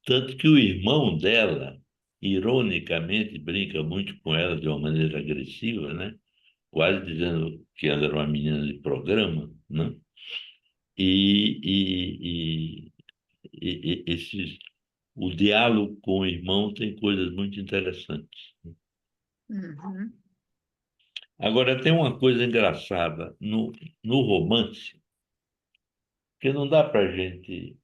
[SPEAKER 3] Tanto que o irmão dela, ironicamente, brinca muito com ela de uma maneira agressiva, né? Quase dizendo que ela era uma menina de programa, né? E, e, o diálogo com o irmão tem coisas muito interessantes.
[SPEAKER 1] Uhum.
[SPEAKER 3] Agora, tem uma coisa engraçada no romance, que não dá para a gente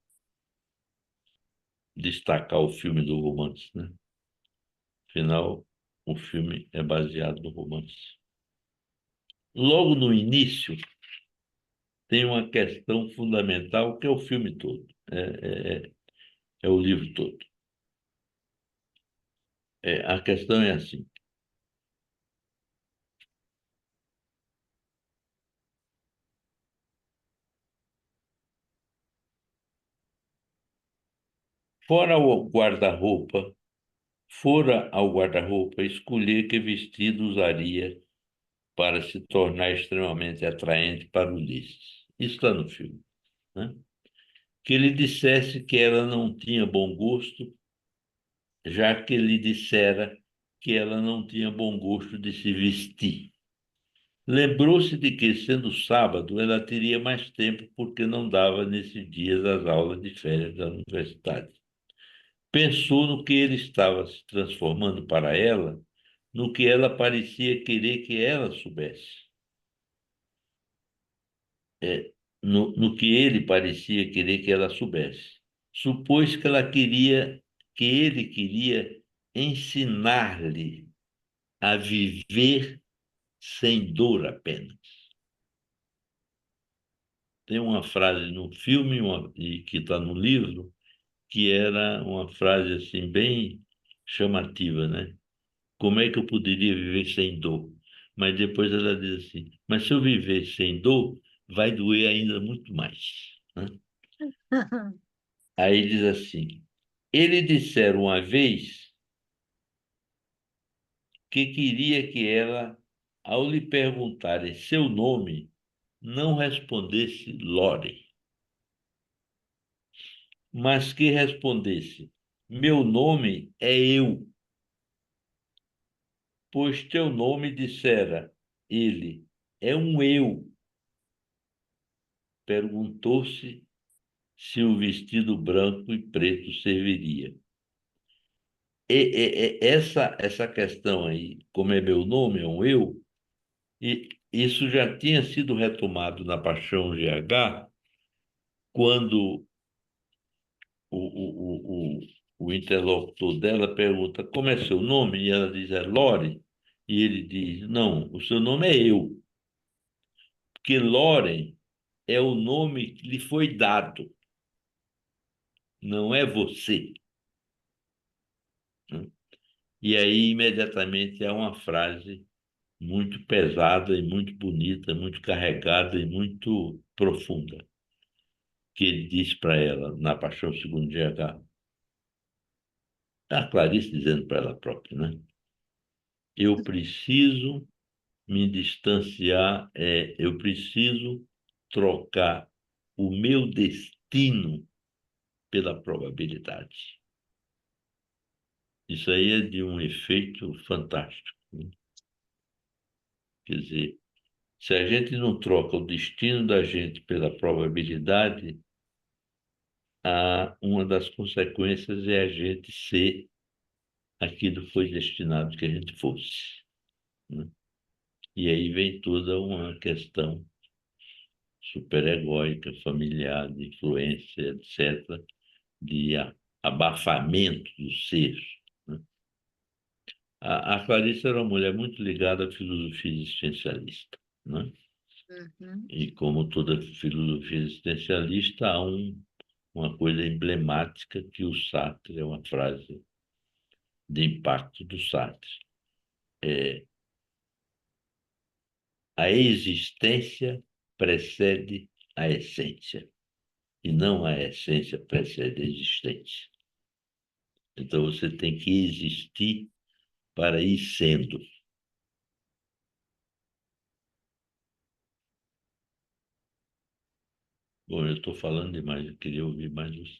[SPEAKER 3] destacar o filme do romance, né? Afinal, o filme é baseado no romance. Logo no início, tem uma questão fundamental que é o filme todo, é o livro todo. A questão é assim: fora o guarda-roupa, fora ao guarda-roupa escolher que vestido usaria para se tornar extremamente atraente para Ulisses. Isso está no filme, né? Que ele dissesse que ela não tinha bom gosto, já que ele dissera que ela não tinha bom gosto de se vestir. Lembrou-se de que, sendo sábado, ela teria mais tempo porque não dava nesses dias as aulas de férias da universidade. Pensou no que ele estava se transformando para ela, no que ela parecia querer que ela soubesse. No que ele parecia querer que ela soubesse. Supôs que ela queria, que ele queria ensinar-lhe a viver sem dor apenas. Tem uma frase no filme e que está no livro, que era uma frase assim bem chamativa, né? Como é que eu poderia viver sem dor? Mas depois ela diz assim, mas se eu viver sem dor, vai doer ainda muito mais, né? Aí diz assim, ele dissera uma vez que queria que ela, ao lhe perguntarem seu nome, não respondesse Lore, mas que respondesse, meu nome é eu, pois teu nome, dissera ele, é um eu. Perguntou-se se o vestido branco e preto serviria. Essa questão aí, como é meu nome, é um eu, e isso já tinha sido retomado na Paixão GH, quando o interlocutor dela pergunta como é seu nome, e ela diz é Lore, e ele diz, não, o seu nome é eu, porque Loren é o nome que lhe foi dado, não é você, né? E aí, imediatamente, é uma frase muito pesada e muito bonita, muito carregada e muito profunda, que ele diz para ela na Paixão segundo GH. A Clarice dizendo para ela própria, né? Eu preciso me distanciar, eu preciso trocar o meu destino pela probabilidade. Isso aí é de um efeito fantástico, né? Quer dizer, se a gente não troca o destino da gente pela probabilidade, uma das consequências é a gente ser aquilo que foi destinado que a gente fosse, né? E aí vem toda uma questão superegóica, familiar, de influência, etc., de abafamento do ser, né? A Clarice era uma mulher muito ligada à filosofia existencialista, né?
[SPEAKER 1] Uhum.
[SPEAKER 3] E como toda filosofia existencialista, há uma coisa emblemática que o Sartre, é uma frase de impacto do Sartre. A existência precede a essência, e não a essência precede a existência. Então você tem que existir para ir sendo. Bom, eu estou falando demais, eu queria ouvir mais você.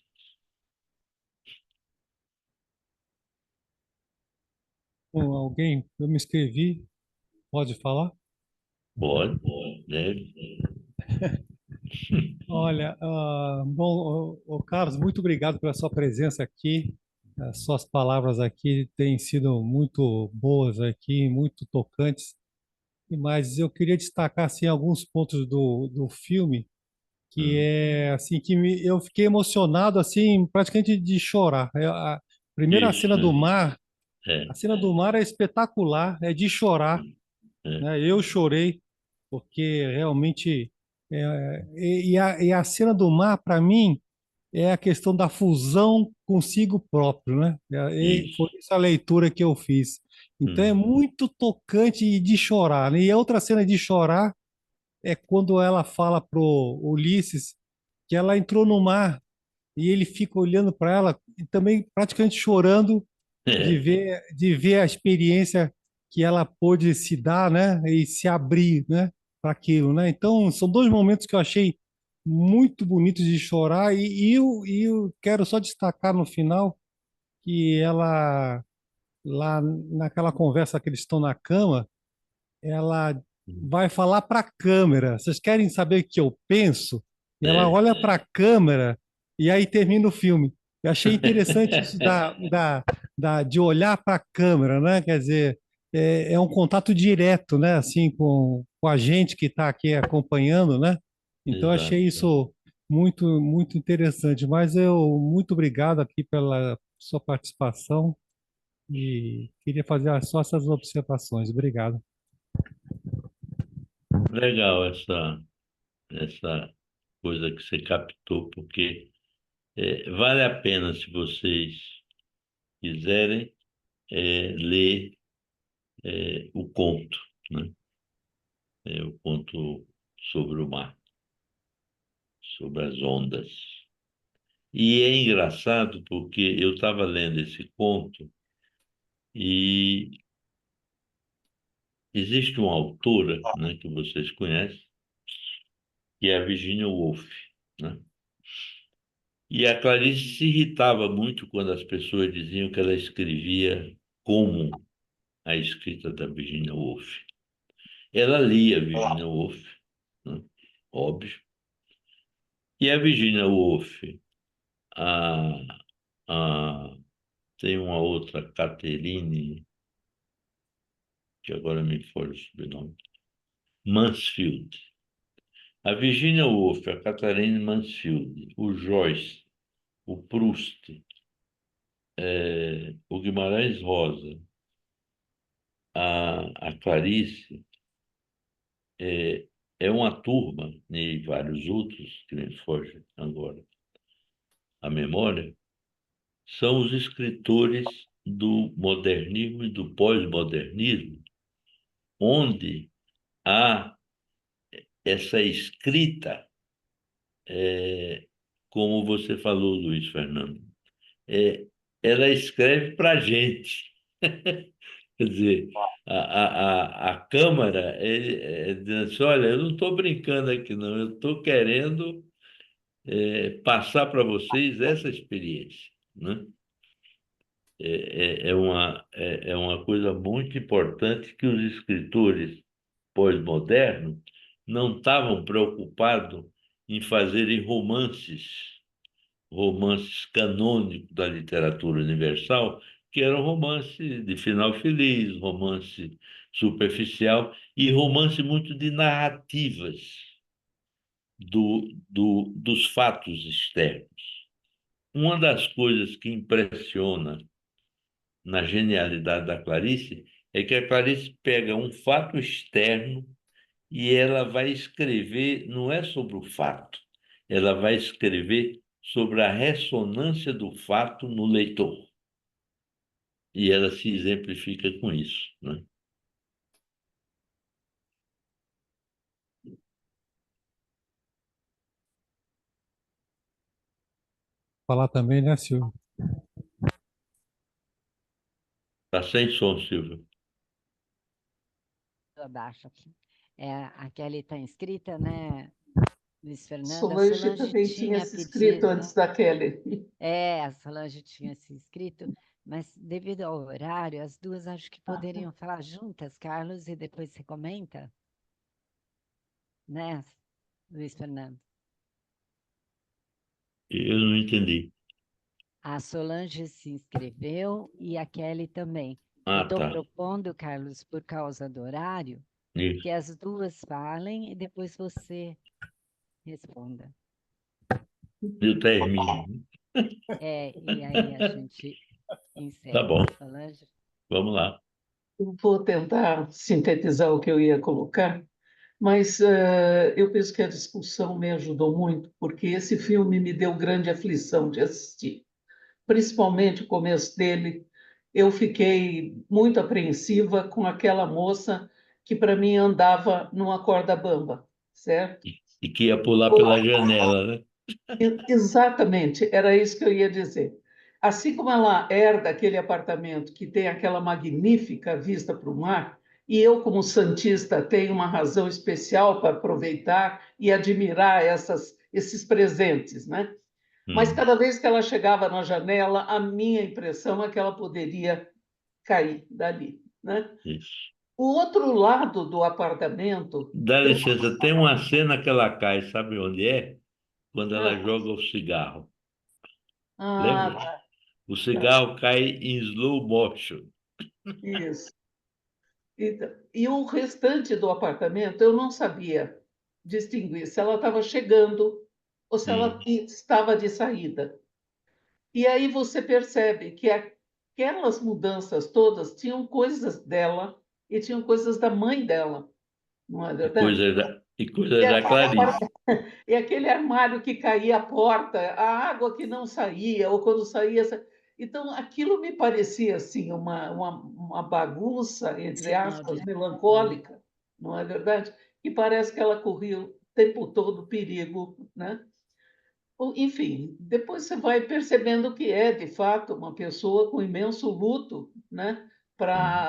[SPEAKER 2] Bom, alguém, eu me inscrevi, pode falar?
[SPEAKER 3] Pode, deve.
[SPEAKER 2] Olha, bom, Carlos, muito obrigado pela sua presença aqui. As suas palavras aqui têm sido muito boas aqui, muito tocantes. Mas eu queria destacar assim alguns pontos do filme que
[SPEAKER 3] Hum,
[SPEAKER 2] é assim eu fiquei emocionado assim praticamente de chorar. A primeira
[SPEAKER 3] isso,
[SPEAKER 2] cena do mar,
[SPEAKER 3] é,
[SPEAKER 2] a cena do mar é espetacular, é de chorar,
[SPEAKER 3] é,
[SPEAKER 2] né? Eu chorei porque realmente e a cena do mar para mim é a questão da fusão consigo próprio, né? E foi
[SPEAKER 3] isso.
[SPEAKER 2] essa a leitura que eu fiz. Então é
[SPEAKER 3] Hum,
[SPEAKER 2] muito tocante e de chorar, né? E a outra cena de chorar é quando ela fala pro Ulisses que ela entrou no mar e ele fica olhando para ela e também praticamente chorando
[SPEAKER 3] é,
[SPEAKER 2] de ver a experiência que ela pôde se dar, né, e se abrir, né, para aquilo, né? Então, são dois momentos que eu achei muito bonitos de chorar e eu quero só destacar no final que ela lá naquela conversa que eles estão na cama, ela vai falar para a câmera. Vocês querem saber o que eu penso? E ela
[SPEAKER 3] É.
[SPEAKER 2] olha para a câmera e aí termina o filme. Eu achei interessante isso de olhar para a câmera, né? Quer dizer, é um contato direto, né? Assim, com a gente que está aqui acompanhando, né? Então, eu achei
[SPEAKER 3] Exato.
[SPEAKER 2] isso muito, muito interessante. Mas eu, muito obrigado aqui pela sua participação e queria fazer só essas observações. Obrigado.
[SPEAKER 3] Legal essa coisa que você captou, porque vale a pena, se vocês quiserem, ler o conto, né? O conto sobre o mar, sobre as ondas. E é engraçado porque eu estava lendo esse conto e existe uma autora, né, que vocês conhecem, que é a Virginia Woolf, né? E a Clarice se irritava muito quando as pessoas diziam que ela escrevia como a escrita da Virginia Woolf. Ela lia Virginia Woolf, né? Óbvio. E a Virginia Woolf, a, a, tem uma outra, Catherine, que agora me foge o sobrenome, Mansfield. A Virginia Woolf, a Catherine Mansfield, o Joyce, o Proust, o Guimarães Rosa, a Clarice, é, é uma turma, e vários outros, que me foge agora a memória, são os escritores do modernismo e do pós-modernismo, onde há essa escrita, como você falou, Luiz Fernando, é, ela escreve para a gente. Quer dizer, a Câmara diz assim, olha, eu não estou brincando aqui, não, eu estou querendo passar para vocês essa experiência, né? É uma coisa muito importante que os escritores pós-modernos não estavam preocupados em fazerem romances canônicos da literatura universal, que eram romance de final feliz, romance superficial e romance muito de narrativas dos fatos externos. Uma das coisas que impressiona na genialidade da Clarice é que a Clarice pega um fato externo e ela vai escrever, não é sobre o fato, ela vai escrever sobre a ressonância do fato no leitor. E ela se exemplifica com isso, né?
[SPEAKER 2] Falar também, né, Silvio?
[SPEAKER 3] Está sem som, Silvio.
[SPEAKER 4] Abaixo aqui. A Kelly está inscrita, né, Luiz Fernando? A
[SPEAKER 5] Solange
[SPEAKER 4] Solange
[SPEAKER 5] também tinha
[SPEAKER 4] tinha
[SPEAKER 5] se inscrito
[SPEAKER 4] pedido,
[SPEAKER 5] antes da Kelly.
[SPEAKER 4] a Solange tinha se inscrito, mas devido ao horário, as duas acho que
[SPEAKER 5] Ah, tá.
[SPEAKER 4] poderiam falar juntas, Carlos, e depois você comenta, né, Luiz Fernando?
[SPEAKER 3] Eu não entendi.
[SPEAKER 4] A Solange se inscreveu e a Kelly também. Eu
[SPEAKER 3] Ah,
[SPEAKER 4] estou
[SPEAKER 3] tá.
[SPEAKER 4] propondo, Carlos, por causa do horário, que
[SPEAKER 3] Isso.
[SPEAKER 4] as duas falem e depois você responda.
[SPEAKER 3] Eu termino.
[SPEAKER 4] E aí a gente
[SPEAKER 3] Tá
[SPEAKER 4] encerra.
[SPEAKER 3] bom.
[SPEAKER 4] Solange?
[SPEAKER 3] Vamos lá.
[SPEAKER 5] Eu vou tentar sintetizar o que eu ia colocar, mas eu penso que a discussão me ajudou muito, porque esse filme me deu grande aflição de assistir. Principalmente o começo dele, eu fiquei muito apreensiva com aquela moça que, para mim, andava numa corda bamba, certo?
[SPEAKER 3] E que ia pular pela janela, né?
[SPEAKER 5] Exatamente, era isso que eu ia dizer. assim como ela herda aquele apartamento que tem aquela magnífica vista para o mar, e eu, como santista, tenho uma razão especial para aproveitar e admirar esses presentes, né? Mas
[SPEAKER 3] Hum,
[SPEAKER 5] cada vez que ela chegava na janela, a minha impressão é que ela poderia cair dali, né?
[SPEAKER 3] isso.
[SPEAKER 5] O outro lado do apartamento,
[SPEAKER 3] Dá
[SPEAKER 5] eu,
[SPEAKER 3] licença, tem uma cena que ela cai, sabe onde é? Quando ela
[SPEAKER 5] ah,
[SPEAKER 3] joga o cigarro. Lembra?
[SPEAKER 5] tá,
[SPEAKER 3] O
[SPEAKER 5] tá,
[SPEAKER 3] cigarro cai em slow motion.
[SPEAKER 5] isso. Então, e o restante do apartamento eu não sabia distinguir se ela estava chegando ou se ela
[SPEAKER 3] Hum,
[SPEAKER 5] estava de saída. E aí você percebe que aquelas mudanças todas tinham coisas dela e tinham coisas da mãe dela, não é verdade?
[SPEAKER 3] e coisa
[SPEAKER 5] E
[SPEAKER 3] da Clarice.
[SPEAKER 5] e aquele armário que caía a porta, a água que não saía, ou quando saía. Então, aquilo me parecia assim, uma bagunça, entre
[SPEAKER 1] Sinal de
[SPEAKER 5] aspas,
[SPEAKER 1] alarme.
[SPEAKER 5] melancólica, não é verdade? E parece que ela corria o tempo todo perigo, né? Enfim, depois você vai percebendo que é, de fato, uma pessoa com imenso luto, né?
[SPEAKER 3] Hum,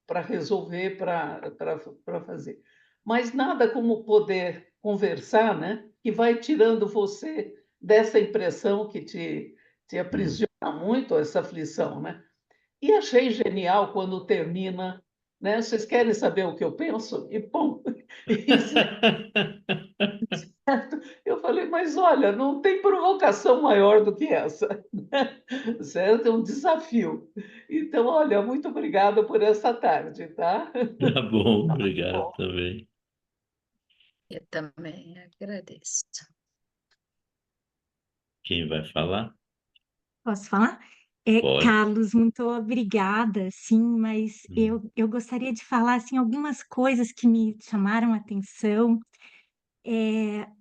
[SPEAKER 5] Para resolver, para fazer. Mas nada como poder conversar, né? Que vai tirando você dessa impressão que te
[SPEAKER 3] hum.
[SPEAKER 5] aprisiona muito, essa aflição, né? E achei genial quando termina, né? Vocês querem saber o que eu penso? E pum! Isso. Eu falei, mas olha, não tem provocação maior do que essa, né? Certo? É um desafio. Então, olha, muito obrigada por essa tarde, tá?
[SPEAKER 3] Tá bom, obrigado também.
[SPEAKER 1] Eu também agradeço.
[SPEAKER 3] Quem vai falar?
[SPEAKER 6] Posso falar?
[SPEAKER 3] Pode.
[SPEAKER 6] Carlos, muito obrigada, sim, mas
[SPEAKER 3] Hum,
[SPEAKER 6] eu gostaria de falar assim, algumas coisas que me chamaram a atenção.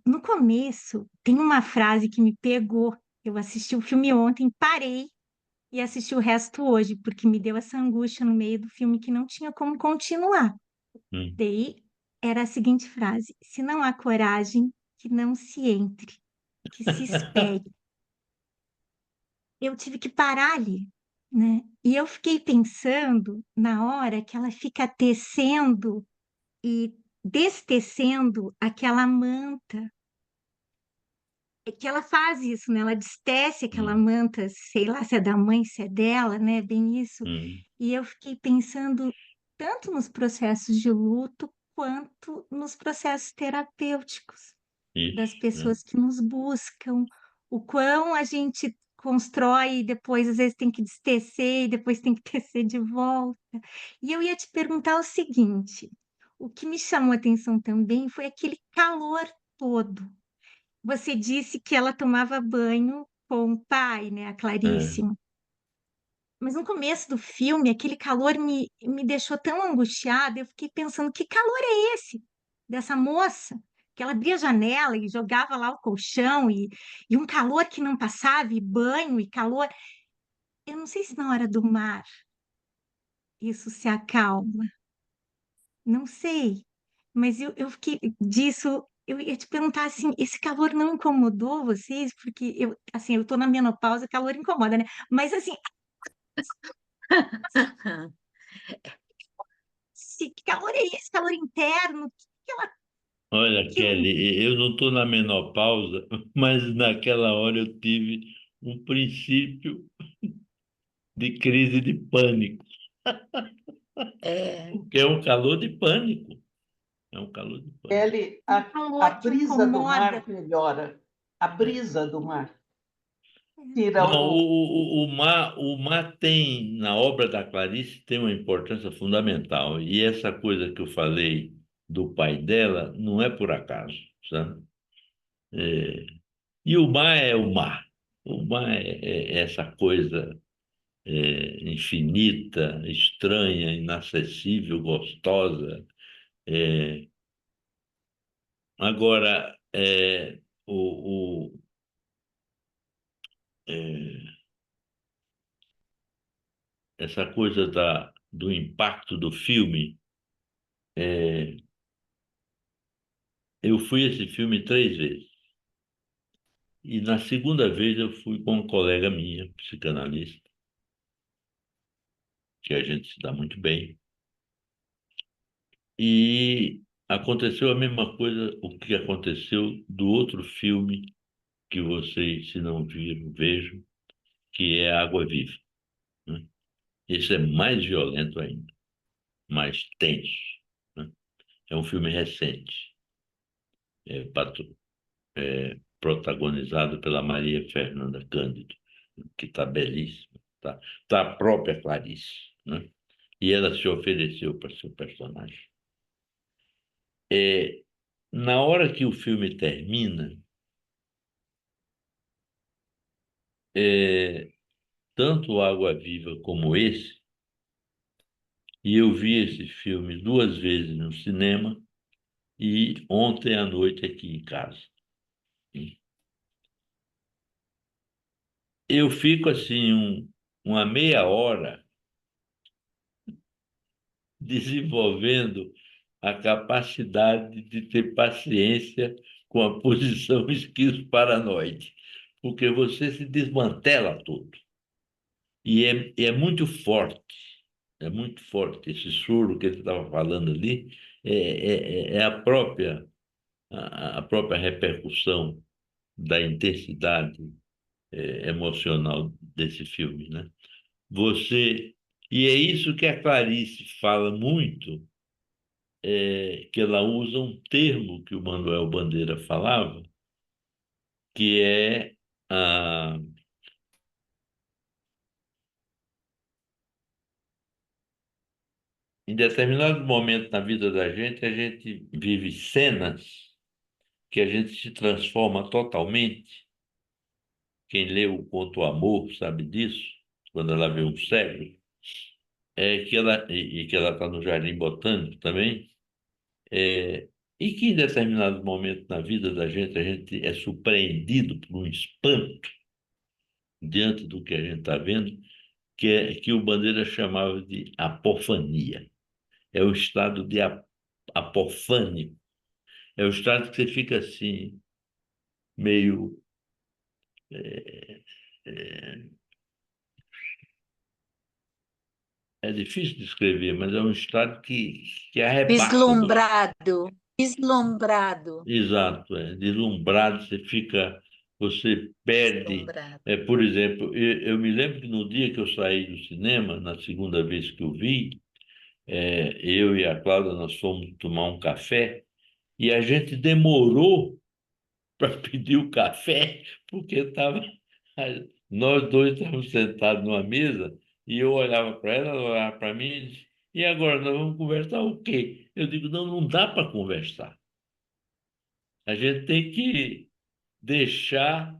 [SPEAKER 6] No começo, tem uma frase que me pegou. Eu assisti o filme ontem, parei e assisti o resto hoje, porque me deu essa angústia no meio do filme que não tinha como continuar.
[SPEAKER 3] hum.
[SPEAKER 6] Daí era a seguinte frase: se não há coragem, que não se entre, que se espere. Eu tive que parar ali, né? E eu fiquei pensando na hora que ela fica tecendo e destecendo aquela manta, é que ela faz isso, né? Ela destece aquela
[SPEAKER 3] Hum,
[SPEAKER 6] manta, sei lá se é da mãe, se é dela, né? Bem isso.
[SPEAKER 3] hum.
[SPEAKER 6] E eu fiquei pensando tanto nos processos de luto quanto nos processos terapêuticos das
[SPEAKER 3] Isso, né?
[SPEAKER 6] pessoas que nos buscam, o quão a gente constrói e depois às vezes tem que destecer e depois tem que tecer de volta. E eu ia te perguntar o seguinte: o que me chamou a atenção também foi aquele calor todo. Você disse que ela tomava banho com o pai, né, a
[SPEAKER 3] É.
[SPEAKER 6] Clarice. Mas no começo do filme, aquele calor me deixou tão angustiada, eu fiquei pensando, que calor é esse dessa moça? Que ela abria a janela e jogava lá o colchão, e um calor que não passava, e banho, e calor. Eu não sei se na hora do mar isso se acalma, não sei. Mas eu fiquei disso, eu ia te perguntar assim, esse calor não incomodou vocês? Porque eu, assim, eu tô na menopausa, calor incomoda, né? Mas assim, que calor é esse? Calor interno? Que ela,
[SPEAKER 3] Olha,
[SPEAKER 6] que
[SPEAKER 3] Kelly, eu não estou na menopausa, mas naquela hora eu tive um princípio de crise de pânico,
[SPEAKER 1] É,
[SPEAKER 3] porque é um calor de pânico. É um calor de pânico.
[SPEAKER 5] Ellie,
[SPEAKER 6] um
[SPEAKER 5] a
[SPEAKER 6] calor que
[SPEAKER 5] brisa do
[SPEAKER 6] incomoda.
[SPEAKER 5] mar melhora. A
[SPEAKER 3] É.
[SPEAKER 5] brisa do mar tira
[SPEAKER 3] Não,
[SPEAKER 5] o.
[SPEAKER 3] o mar tem, na obra da Clarice, tem uma importância fundamental. E essa coisa que eu falei do pai dela não é por acaso, sabe? É, e o mar é o mar. O mar é essa coisa infinita, estranha, inacessível, gostosa. É, agora, é, essa coisa do impacto do filme, eu fui a esse filme 3 vezes. E na segunda vez eu fui com uma colega minha, psicanalista, que a gente se dá muito bem. E aconteceu a mesma coisa, o que aconteceu do outro filme que vocês, se não viram, vejam, que é Água Viva, né? Esse é mais violento ainda, mais tenso, né? É um filme recente, é, protagonizado pela Maria Fernanda Cândido, que está belíssima, tá a própria Clarice, né? E ela se ofereceu para ser o personagem. É, na hora que o filme termina, é, tanto Água Viva como esse, e eu vi esse filme duas vezes no cinema e ontem à noite aqui em casa. Eu fico assim uma meia hora desenvolvendo a capacidade de ter paciência com a posição esquizoparanoide, porque você se desmantela todo. E é muito forte esse soro que ele estava falando ali, é a própria repercussão da intensidade emocional desse filme, né? Você e é isso que a Clarice fala muito, que ela usa um termo que o Manuel Bandeira falava, que é a em determinado momento na vida da gente, a gente vive cenas que a gente se transforma totalmente. Quem leu o conto O Amor sabe disso, quando ela vê um cego, que ela, e que ela está no Jardim Botânico também, e que em determinado momento na vida da gente, a gente é surpreendido por um espanto diante do que a gente está vendo, que o Bandeira chamava de apofania. É o estado de apofânico. É o estado que você fica assim, meio. É, é, é difícil de descrever, mas é um estado que arrebata você.
[SPEAKER 1] Vislumbrado, vislumbrado,
[SPEAKER 3] Exato, deslumbrado, você perde.
[SPEAKER 1] vislumbrado.
[SPEAKER 3] Por exemplo, eu me lembro que no dia que eu saí do cinema, na segunda vez que eu vi, eu e a Cláudia, nós fomos tomar um café e a gente demorou para pedir o café, porque nós dois estávamos sentados numa mesa e eu olhava para ela, ela olhava para mim e disse, e agora nós vamos conversar o quê? Eu digo, não, não dá para conversar. A gente tem que deixar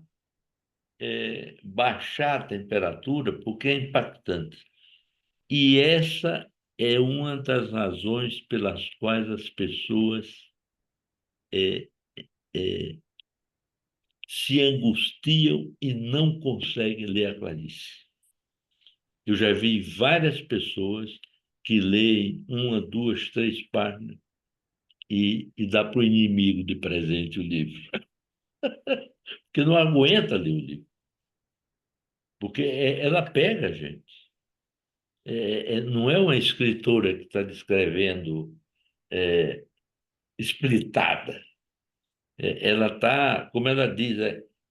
[SPEAKER 3] baixar a temperatura, porque é impactante. E essa é uma das razões pelas quais as pessoas é, é, se angustiam e não conseguem ler a Clarice. Eu já vi várias pessoas que leem uma, duas, três páginas e dá para o inimigo de presente o livro, porque não aguenta ler o livro, porque ela pega a gente. Não é uma escritora que está descrevendo explitada. Ela está, como ela diz,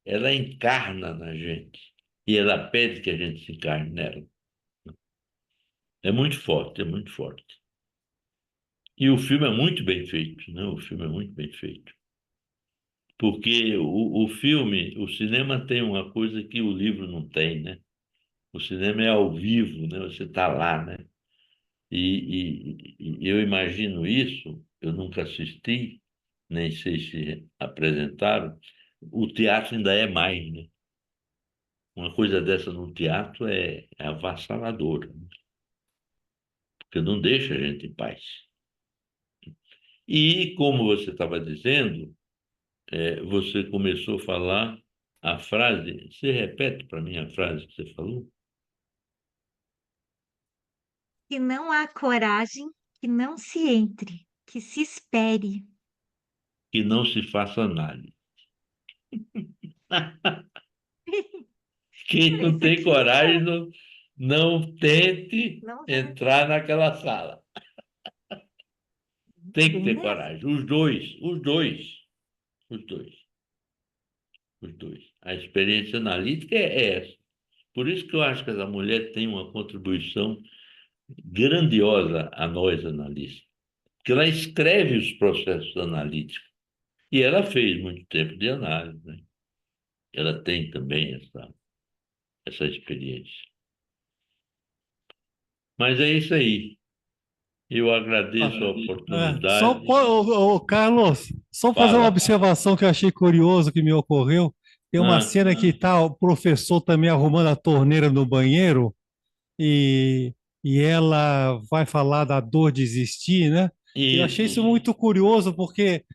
[SPEAKER 3] ela encarna na gente e ela pede que a gente se encarne nela. É muito forte, é muito forte. E o filme é muito bem feito, né? O filme é muito bem feito. Porque o filme, o cinema tem uma coisa que o livro não tem, né? O cinema é ao vivo, né? Você está lá, né? E eu imagino isso, eu nunca assisti, nem sei se apresentaram, o teatro ainda é mais, né? Uma coisa dessa no teatro é avassaladora, né? Porque não deixa a gente em paz. E, como você estava dizendo, você começou a falar a frase, você repete para mim a frase que você falou?
[SPEAKER 6] Se não há coragem, que não se entre, que se espere.
[SPEAKER 3] Que não se faça análise. Quem não
[SPEAKER 6] Esse
[SPEAKER 3] tem
[SPEAKER 6] aqui
[SPEAKER 3] coragem, não tente
[SPEAKER 6] não vai.
[SPEAKER 3] entrar naquela sala. Tem que
[SPEAKER 6] Bem
[SPEAKER 3] ter
[SPEAKER 6] dessa.
[SPEAKER 3] coragem. Os dois, os dois. A experiência analítica é essa. Por isso que eu acho que essa mulher tem uma contribuição grandiosa a nós analistas, porque ela escreve os processos analíticos. E ela fez muito tempo de análise, né? Ela tem também essa experiência. Mas é isso aí. Eu
[SPEAKER 2] Ah,
[SPEAKER 3] agradeço a
[SPEAKER 2] Só,
[SPEAKER 3] oportunidade.
[SPEAKER 2] Carlos, só fazer uma
[SPEAKER 3] Fala.
[SPEAKER 2] observação que eu achei curioso que me ocorreu. Tem uma
[SPEAKER 3] Ah,
[SPEAKER 2] cena que está o professor também arrumando a torneira no banheiro e, e ela vai falar da dor de existir, né? E eu achei
[SPEAKER 3] isso.
[SPEAKER 2] isso muito curioso porque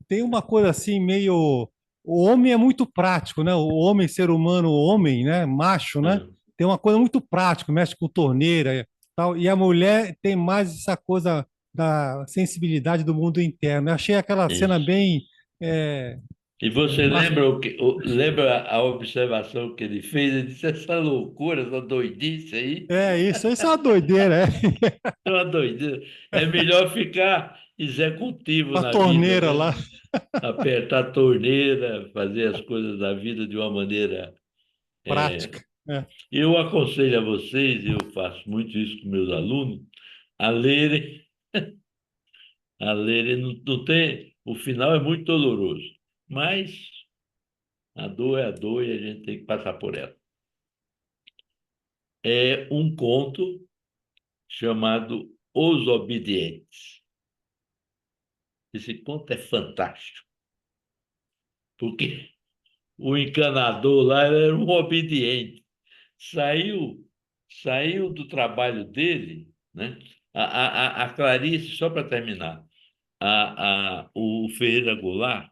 [SPEAKER 2] tem uma coisa assim meio. O homem é muito prático, né? O homem, ser humano, o homem, né? Macho, né?
[SPEAKER 3] Ah,
[SPEAKER 2] Tem uma coisa muito prática, mexe com torneira e tal. E a mulher tem mais essa coisa da sensibilidade do mundo interno. Eu achei aquela cena
[SPEAKER 3] isso.
[SPEAKER 2] bem. é,
[SPEAKER 3] E você
[SPEAKER 2] mas-
[SPEAKER 3] lembra a observação que ele fez? Ele disse, essa loucura, essa doidice aí,
[SPEAKER 2] isso é uma doideira, é.
[SPEAKER 3] é uma doideira. É melhor ficar executivo
[SPEAKER 2] A
[SPEAKER 3] na vida,
[SPEAKER 2] torneira lá,
[SPEAKER 3] né? Apertar a torneira, fazer as coisas da vida de uma maneira.
[SPEAKER 2] prática. É.
[SPEAKER 3] Eu aconselho a vocês, eu faço muito isso com meus alunos, a lerem, não tem, o final é muito doloroso, mas a dor é a dor e a gente tem que passar por ela. É um conto chamado Os Obedientes. Esse conto é fantástico, porque o encanador lá era um obediente. Saiu, saiu do trabalho dele, né? A Clarice, só para terminar, o Ferreira Goulart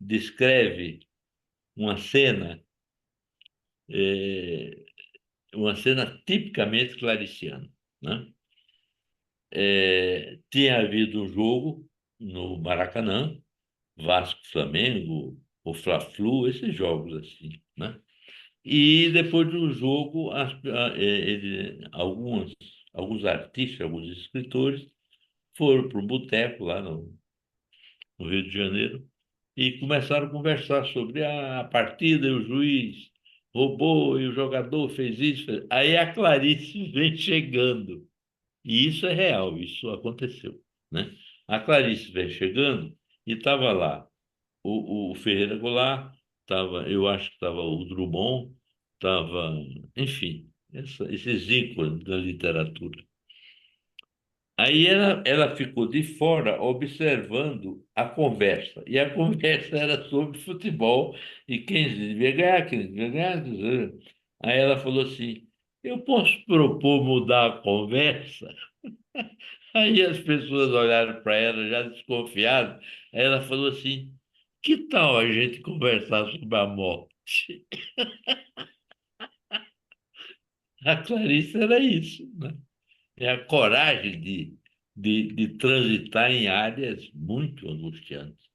[SPEAKER 3] descreve uma cena, é, uma cena tipicamente clariciana, né? Tinha havido um jogo no Maracanã, Vasco-Flamengo, o Fla-Flu, esses jogos assim, né? E depois do jogo, alguns artistas, alguns escritores foram para um boteco lá no Rio de Janeiro e começaram a conversar sobre a partida e o juiz roubou e o jogador fez isso. Aí a Clarice vem chegando. E isso é real, isso aconteceu, né? A Clarice vem chegando e estava lá o Ferreira Goulart, eu acho que estava o Drummond, estava, enfim, esses ícones da literatura. Aí ela ficou de fora observando a conversa. E a conversa era sobre futebol e quem devia ganhar, quem devia ganhar. Aí ela falou assim: eu posso propor mudar a conversa? Aí as pessoas olharam para ela já desconfiadas. Aí ela falou assim: que tal a gente conversar sobre a morte? A Clarice era isso, né? É a coragem de transitar em áreas muito angustiantes.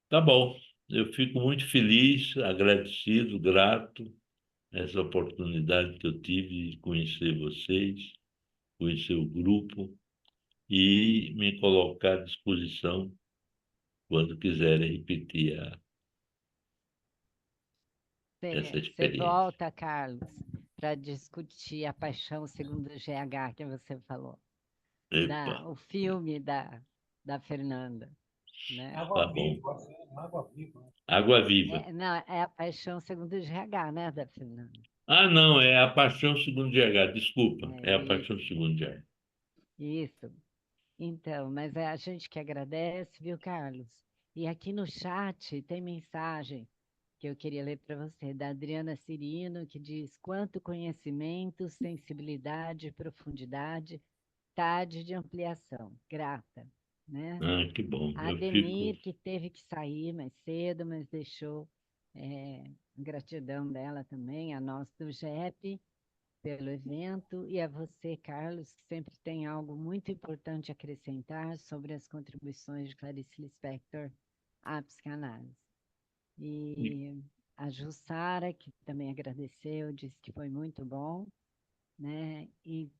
[SPEAKER 3] Tá bom, eu fico muito feliz, agradecido, grato essa oportunidade que eu tive de conhecer vocês, conhecer o grupo e me colocar à disposição quando quiserem repetir essa
[SPEAKER 4] Você
[SPEAKER 3] experiência.
[SPEAKER 4] volta, Carlos, para discutir a paixão segundo o GH que você falou,
[SPEAKER 3] Epa,
[SPEAKER 4] o filme da Fernanda, né?
[SPEAKER 3] tá bom. Água viva.
[SPEAKER 4] Não, é a paixão segundo o GH, né, da Fernanda?
[SPEAKER 3] Ah, não, é a Paixão Segundo GH, desculpa.
[SPEAKER 4] É
[SPEAKER 3] É a Paixão
[SPEAKER 4] isso,
[SPEAKER 3] Segundo GH.
[SPEAKER 4] isso. Então, mas é a gente que agradece, viu, Carlos? E aqui no chat tem mensagem que eu queria ler para você, da Adriana Cirino, que diz: quanto conhecimento, sensibilidade, profundidade, tarde de ampliação. Grata, né?
[SPEAKER 3] Ah, que bom.
[SPEAKER 4] A
[SPEAKER 3] Eu fico.
[SPEAKER 4] Ademir, que teve que sair mais cedo, mas deixou gratidão dela também, a nós do GEP, pelo evento, e a você, Carlos, que sempre tem algo muito importante a acrescentar sobre as contribuições de Clarice Lispector a psicanálise. E a Jussara, que também agradeceu, disse que foi muito bom, né? E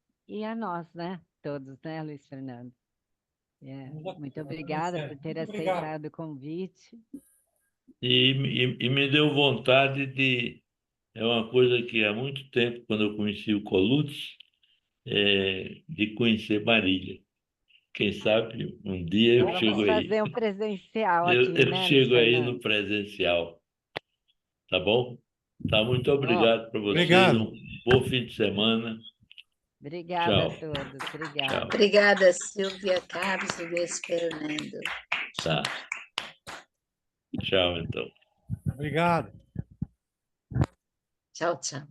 [SPEAKER 4] a nós, né? Todos, né, Luiz Fernando? Muito obrigada por ter
[SPEAKER 2] Muito obrigado.
[SPEAKER 4] aceitado o convite.
[SPEAKER 3] E me deu vontade de... É uma coisa que há muito tempo, quando eu conheci o Colucci, de conhecer Marília. Quem sabe um dia eu chego
[SPEAKER 4] Vamos
[SPEAKER 3] aí.
[SPEAKER 4] fazer um presencial aqui,
[SPEAKER 3] Eu
[SPEAKER 4] né, Luiz
[SPEAKER 3] chego aí no
[SPEAKER 4] Fernando?
[SPEAKER 3] presencial, tá bom? Tá, muito
[SPEAKER 4] Ó,
[SPEAKER 3] obrigado para vocês.
[SPEAKER 2] Obrigado.
[SPEAKER 3] Um bom fim de semana.
[SPEAKER 4] obrigada a
[SPEAKER 3] Tchau.
[SPEAKER 4] todos. Obrigada.
[SPEAKER 3] Tchau.
[SPEAKER 1] Obrigada, Silvia Carlos e Luiz Fernando.
[SPEAKER 3] Tá. Tchau, então.
[SPEAKER 2] Obrigado.
[SPEAKER 1] Tchau, tchau.